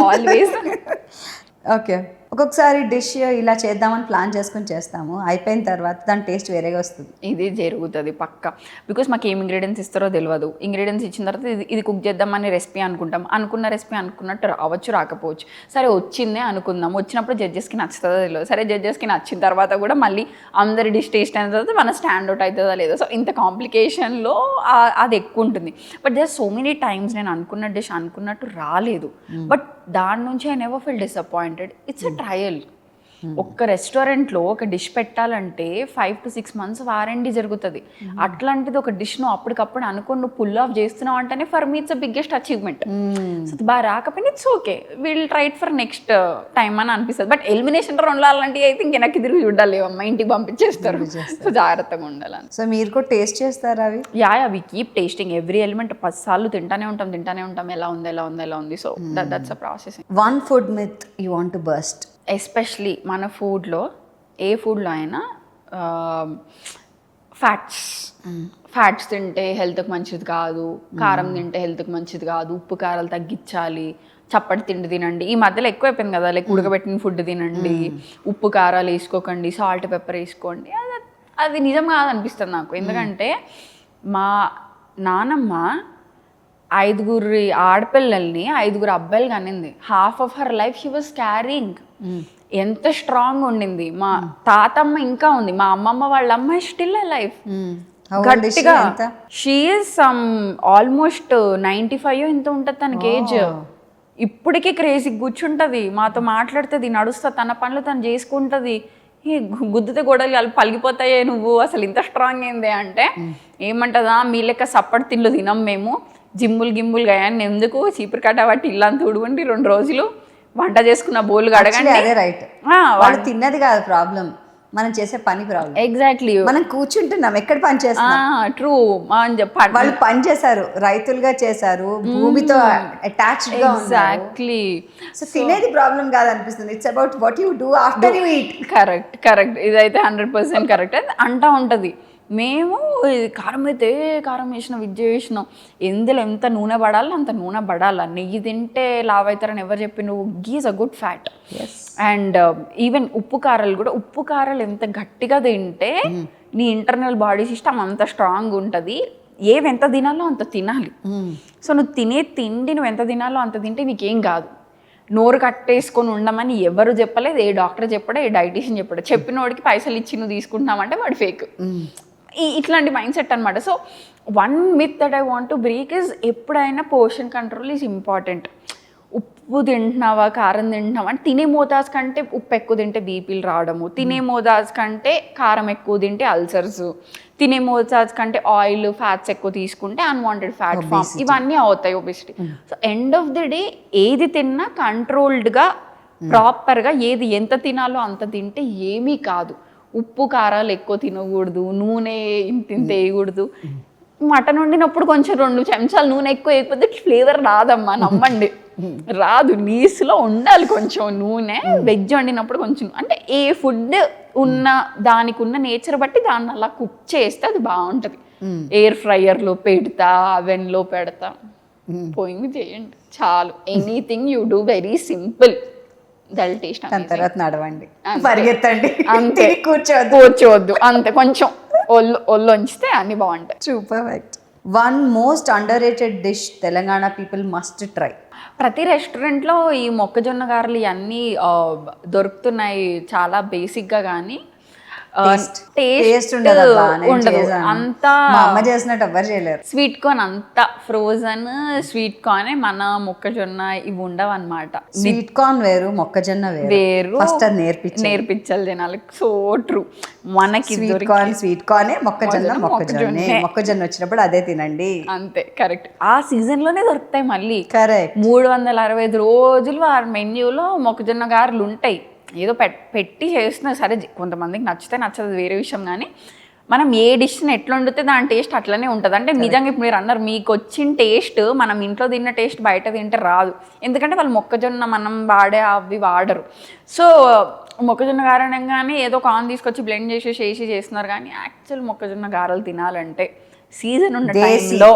always. Okay, ఒక్కొక్కసారి డిష్ ఇలా చేద్దామని ప్లాన్ చేసుకొని చేస్తాము, అయిపోయిన తర్వాత దాని టేస్ట్ వేరేగా వస్తుంది. ఇది జరుగుతుంది పక్క, బికాస్ మాకు ఏం ఇంగ్రీడియంట్స్ ఇస్తారో తెలియదు. ఇంగ్రీడియంట్స్ ఇచ్చిన తర్వాత ఇది కుక్ చేద్దామని రెసిపీ అనుకుంటాం, అనుకున్న రెసిపీ అనుకున్నట్టు రావచ్చు రాకపోవచ్చు. సరే వచ్చిందే అనుకుందాం, వచ్చినప్పుడు జడ్జెస్కి నచ్చుతుందో తెలియదు. సరే జడ్జెస్కి నచ్చిన తర్వాత కూడా మళ్ళీ అందరి డిష్ టేస్ట్ అయిన తర్వాత మన స్టాండ్ అవుట్ అవుతుందా లేదా. సో ఇంత కాంప్లికేషన్లో అది ఎక్కువ ఉంటుంది. But there so many times నేను అనుకున్న డిష్ అనుకున్నట్టు రాలేదు, బట్ దాని నుంచి I never feel disappointed. It's a trial. ఒక్క రెస్టారెంట్లో ఒక డిష్ పెట్టాలంటే 5 to 6 months వారంటీ జరుగుతుంది. అట్లాంటిది ఒక డిష్ నువ్వు అప్పటికప్పుడు అనుకోని నువ్వు పుల్ ఆఫ్ చేస్తున్నావు అంటేనే for me it's the biggest achievement. So బాగా రాకపోయినా it's okay, will try it for next time అని అనిపిస్తుంది. బట్ ఎలిమినేషన్ రౌండ్లో అలాంటివి అయితే ఇంక వెనక్కి తిరిగి చూడాలి, అమ్మ ఇంటికి పంపించేస్తారు. సో జాగ్రత్తగా ఉండాలి. సో మీరు కూడా టేస్ట్ చేస్తారా అవి? We keep tasting every element. 10 సార్లు తింటానే ఉంటాం, ఎలా ఉంది. So that's a process. One food myth you want to bust. Especially మన ఫుడ్లో, ఏ ఫుడ్లో అయినా ఫ్యాట్స్ తింటే హెల్త్కి మంచిది కాదు, కారం తింటే హెల్త్కి మంచిది కాదు, ఉప్పు కారాలు తగ్గించాలి, చప్పటి తిండి తినండి. ఈ మధ్యలో ఎక్కువైపోయింది కదా, లైక్ ఉడకబెట్టిన ఫుడ్ తినండి, ఉప్పు కారాలు వేసుకోకండి, సాల్ట్ పెప్పర్ వేసుకోండి. అది నిజం కాదనిపిస్తుంది నాకు. ఎందుకంటే మా నానమ్మ 5 ఆడపిల్లల్ని 5 అబ్బాయిలు కనింది. Half of her life she was carrying. ఎంత స్ట్రాంగ్ ఉండింది. మా తాతమ్మ ఇంకా ఉంది, మా అమ్మమ్మ వాళ్ళ అమ్మ స్టిల్ లైఫ్ గట్టిగా. షీ ఈజ్ ఆల్మోస్ట్ 95 ఎంత ఉంటుంది తనకి ఏజ్. ఇప్పటికీ క్రేజీ కూర్చుంటుంది, మాతో మాట్లాడుతుంది, నడుస్తుంది, తన పనులు తను చేసుకుంటుంది. ఈ గుద్దుతే గొడవలు కలిపి పలిగిపోతాయే, నువ్వు అసలు ఇంత స్ట్రాంగ్ ఏందే అంటే ఏమంటదా, మీ లెక్క సప్పటి తిండ్లు తినం మేము, జిమ్ములు గాయని ఎందుకు, చీపురు కట్ట బట్టి ఇల్లంతా ఉడుగుండి 2 రోజులు వంట చేసుకున్న బోలు కడగండి. అదే రైట్, వాళ్ళు తిన్నది కాదు ప్రాబ్లం, మనం చేసే పని ప్రాబ్లం. ఎగ్జాక్ట్లీ, మనం కూర్చుంటున్నాం, ఎక్కడ పని చేస్తాం. ట్రూ, వాళ్ళు పని చేశారు, రైతులుగా చేశారు, భూమితో అటాచ్డ్ గా ఉన్నారు. ఎగ్జాక్ట్లీ. సో తినేది ప్రాబ్లం కాదు అనిపిస్తుంది, it's about what you do after you eat. Correct, ఇదైతే 100% కరెక్ట్. అంటా ఉంటుంది, మేము కారం అయితే కారం వేసినాం, ఇది చేసినాం, ఎందులో ఎంత నూనె పడాలి అంత నూనె పడాలి, నెయ్యి తింటే లావ్ అవుతారని ఎవరు చెప్పి, నువ్వు guise a good fat. And even ఉప్పు కారాలు ఎంత గట్టిగా తింటే నీ ఇంటర్నల్ బాడీ సిస్టమ్ అంత స్ట్రాంగ్ ఉంటుంది. ఏవి ఎంత తినాలో అంత తినాలి. సో నువ్వు తినే తిండి నువ్వు ఎంత తినాలో అంత తింటే నీకేం కాదు. నోరు కట్టేసుకొని ఉండమని ఎవరు చెప్పలేదు, ఏ డాక్టర్ చెప్పడా, ఏ డైటీషియన్ చెప్పడా. చెప్పినోడికి పైసలు ఇచ్చి నువ్వు తీసుకుంటున్నామంటే వాడు ఫేక్. ఇట్లాంటి మైండ్ సెట్ అనమాట. So one myth that I want to break is, ఎప్పుడైనా పోర్షన్ కంట్రోల్ ఈజ్ ఇంపార్టెంట్. ఉప్పు తింటున్నావా, కారం తింటున్నావా అంటే తినే మోతాజ్ కంటే ఉప్పు ఎక్కువ తింటే బీపీలు రావడము, తినే మోతాజ్ కంటే కారం ఎక్కువ తింటే అల్సర్స్, తినే మోతాజ్ కంటే ఆయిల్ ఫ్యాట్స్ ఎక్కువ తీసుకుంటే అన్వాంటెడ్ ఫ్యాట్ ఫామ్, ఇవన్నీ అవుతాయి obesity. So end of the day ఏది తిన్నా కంట్రోల్డ్గా ప్రాపర్గా ఏది ఎంత తినాలో అంత తింటే ఏమీ కాదు. ఉప్పు కారాలు ఎక్కువ తినకూడదు, నూనె ఇంత వేయకూడదు. మటన్ వండినప్పుడు కొంచెం 2 చెంచాలు నూనె ఎక్కువ వేయకపోతే ఫ్లేవర్ రాదమ్మా, నమ్మండి, రాదు. నీసులో ఉండాలి కొంచెం నూనె. వెజ్ వండినప్పుడు కొంచెం, అంటే ఏ ఫుడ్ ఉన్న దానికి ఉన్న నేచర్ బట్టి దాన్ని అలా కుక్ చేస్తే అది బాగుంటుంది. ఎయిర్ ఫ్రైయర్లో పెడతా, అవెన్లో పెడతా, పోయింది చేయండి చాలు. Anything you do very simple, దాని తర్వాత నడవండి, పరిగెత్తండి, అంతే, కూర్చోవద్దు అంతే, కొంచెం ఒళ్ళు ఉంచితే అన్ని బాగుంటాయి. Super. One most under rated dish Telangana people must try. ప్రతి రెస్టారెంట్లో ఈ మొక్కజొన్న గారెలు ఇవన్నీ దొరుకుతున్నాయి చాలా బేసిక్గా, కానీ టేస్ట్ ఉండదు అబ్బా, నేను ఉండదు చేశాను. అంతా. మా అమ్మ చేసినట్టు ఎవ్వరు చేయలేరు. స్వీట్ కార్న్ అంతా ఫ్రోజన్ స్వీట్ కార్న్, మన మొక్కజొన్న ఇవి ఉండవు అనమాట. స్వీట్ కార్న్ వేరు, మొక్కజొన్న వేరు. ఫస్ట్ అది నేర్పించాలి జనాలకు. So true. మనకి స్వీట్ కార్న్ మొక్కజొన్న మొక్కజొన్న వచ్చినప్పుడు అదే తినండి. అంతే, కరెక్ట్. ఆ సీజన్ లోనే దొరుకుతాయి మళ్ళీ. కరెక్ట్. 365 రోజులు ఆ మెన్యూలో మొక్కజొన్న గారెలు ఉంటాయి. ఏదో పెట్టి చేస్తున్నారు. సరే, కొంతమందికి నచ్చితే నచ్చదు వేరే విషయం, కానీ మనం ఏ డిష్ని ఎట్లా వండితే దాని టేస్ట్ అట్లనే ఉంటుంది. అంటే నిజంగా ఇప్పుడు మీరు అన్నారు, మీకు వచ్చిన టేస్ట్ మనం ఇంట్లో తిన్న టేస్ట్ బయట తింటే రాదు. ఎందుకంటే వాళ్ళు మొక్కజొన్న మనం వాడే అవి వాడరు. సో మొక్కజొన్న గారె అనగానే ఏదో కార్న్ తీసుకొచ్చి బ్లెండ్ చేసి చేస్తున్నారు. కానీ యాక్చువల్ మొక్కజొన్న గారెలు తినాలంటే సీజన్ ఉన్న టైంలో,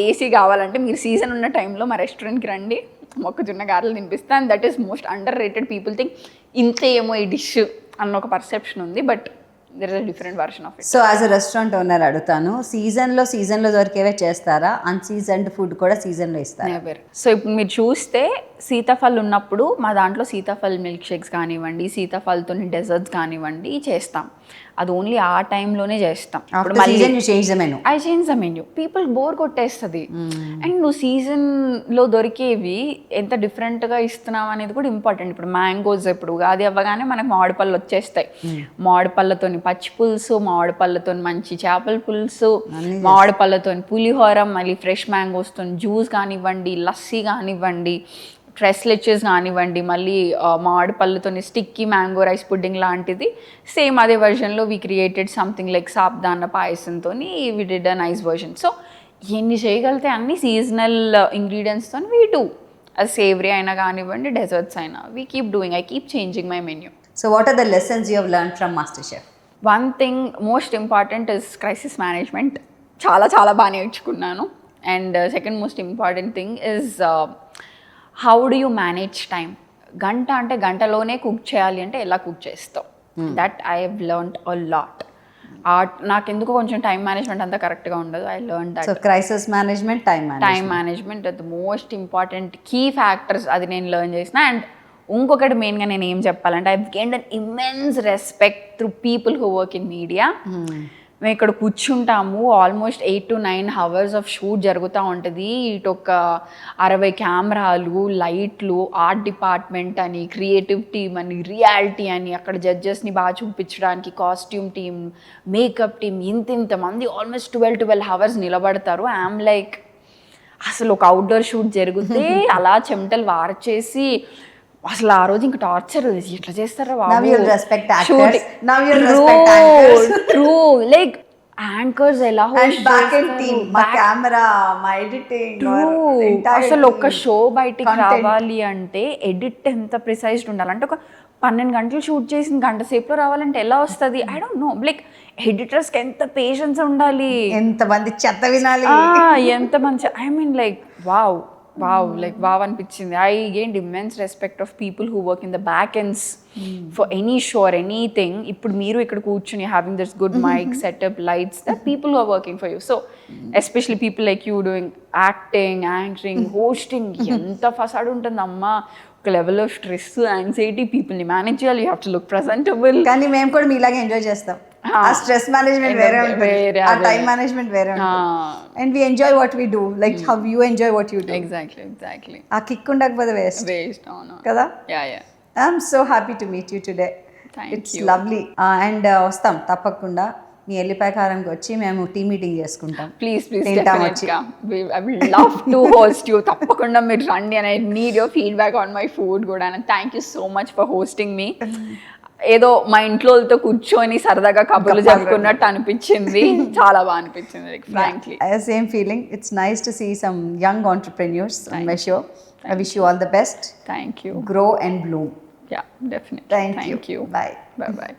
దేశీ కావాలంటే మీరు సీజన్ ఉన్న టైంలో మా రెస్టారెంట్కి రండి, మొక్కజొన్న గారెలు తినిపిస్తాను. And that is most underrated. People think ఇంతే ఏమో ఈ డిష్ అన్న ఒక పర్సెప్షన్ ఉంది, but there is a different version of it. So as a restaurant owner అడుగుతాను, సీజన్లో దొరికేవే చేస్తారా? అన్సీజన్డ్ ఫుడ్ కూడా సీజన్లో ఇస్తారా? సో ఇప్పుడు మీరు చూస్తే సీతాఫల్ ఉన్నప్పుడు మా దాంట్లో సీతాఫల్ మిల్క్ షేక్స్ కానివ్వండి, సీతాఫల్తో డెజర్ట్స్ కానివ్వండి చేస్తాం. అది ఓన్లీ ఆ టైంలోనే చేస్తాం. I change the menu. People bore కొట్టేస్తుంది. అండ్ నువ్వు సీజన్లో దొరికేవి ఎంత డిఫరెంట్గా ఇస్తున్నావు అనేది కూడా ఇంపార్టెంట్. ఇప్పుడు మ్యాంగోస్, ఇప్పుడు ఉగాది అవ్వగానే మనకు మామిడి పళ్ళు వచ్చేస్తాయి. మామిడి పళ్ళతోని పచ్చి పులుసు, మామిడి పళ్ళతో మంచి చేపల పులుసు, మామిడి పళ్ళతో పులిహోర, మళ్ళీ ఫ్రెష్ మ్యాంగోస్తో జ్యూస్ కానివ్వండి, లస్సీ కానివ్వండి, ట్రెస్ లెచెస్ కానివ్వండి, మళ్ళీ మామిడి పళ్ళతో స్టిక్కీ మ్యాంగో రైస్ పుడ్డింగ్ లాంటిది. సేమ్ అదే వర్షన్లో we created something like sabudana పాయసంతో we did a nice version. So ఎన్ని చేయగలితే అన్ని సీజనల్ ఇంగ్రీడియంట్స్తో వీ డూ. అది సేవరీ అయినా కానివ్వండి, డెజర్ట్స్ అయినా, we keep doing. I keep changing my menu. So what are the lessons you have learned from Master Chef? One thing most important is crisis management. చాలా బాగా నేర్చుకున్నాను. And second most important thing is how do you manage time. గంట అంటే గంటలోనే cook చేయాలి అంటే ఎలా cook చేస్తావు, that I have learned a lot. నాకెందుకు కొంచెం టైం మేనేజ్మెంట్ అంతా కరెక్ట్గా ఉండదు. I learn that. So crisis management, time management the most important key factors. అది నేను లెర్న్ చేసిన. అండ్ ఇంకొకటి మెయిన్గా నేను ఏం చెప్పాలంటే, I gained an immense respect through people who work in media. మేము ఇక్కడ కూర్చుంటాము, almost 8 to 9 hours of shoot జరుగుతూ ఉంటుంది. ఇటు ఒక 60 కెమెరాలు, లైట్లు, ఆర్ట్ డిపార్ట్మెంట్ అని, క్రియేటివ్ టీమ్ అని, రియాలిటీ అని, అక్కడ జడ్జెస్ని బాగా చూపించడానికి కాస్ట్యూమ్ టీమ్, మేకప్ టీమ్, ఇంతమంది ఆల్మోస్ట్ 12 hours నిలబడతారు. ఐఎమ్ లైక్, అసలు ఒక అవుట్డోర్ షూట్ జరిగితే అలా చెమటలు వార్చేసి అసలు ఆ రోజు ఇంకా టార్చర్. ఎట్లా చేస్తారా ట్రూ. లైక్ యాంకర్స్ ఎలా అసలు ఒక షో బయటికి రావాలి అంటే ఎడిట్ ఎంత ప్రిసైజ్డ్ ఉండాలి అంటే, ఒక 12 గంటలు షూట్ చేసిన గంట సేపులో రావాలంటే ఎలా వస్తుంది? I don't know. లైక్ ఎడిటర్స్కి ఎంత పేషెన్స్ ఉండాలి, ఎంతమంది చెత్త వినాలి, ఎంత మంచి. ఐ మీన్ లైక్ వావ్ అనిపించింది. I gained immense respect of people who work in the back ends for any show or anything. ఇప్పుడు మీరు ఇక్కడ కూర్చుని having this good mic setup, lights, that people who are working for you. So especially people like you doing acting, anchoring, hosting, ఎంత facade ఉంటుంది అమ్మా. ఒక level of stress, anxiety, పీపుల్ని manage చేయాలి, you have to look presentable. కానీ మేము కూడా మీలాగే ఎంజాయ్ చేస్తాం. ఆ స్ట్రెస్ మేనేజ్మెంట్ వేరే ఉంటుంది, ఆ టైం మేనేజ్మెంట్ వేరే ఉంటుంది. And we enjoy what we do, like how you enjoy what you do. Exactly. ఆ కిక్ ఉండకపోతే వేస్ట్ అవును కదా. I'm so happy to meet you today. It's lovely. And వస్తాం తప్పకుండా మీ ఎల్లిపాయ కారంకి వచ్చి మేము టీ మీటింగ్ చేసుకుంటాం. Please I will love to host you. తప్పకుండా మీరు రండి. And I need your feedback on my food కూడా. And thank you so much for hosting మీ. ఏదో మా ఇంట్లోతో కూర్చొని సరదాగా కబుర్లు చెప్పుకున్నట్టు అనిపించింది. చాలా బాగా అనిపించింది. Frankly same feeling. It's nice to see some young entrepreneurs on my show. I wish you all the best. Thank you. Grow and bloom. Yeah, definitely. Thank you. Bye. Bye.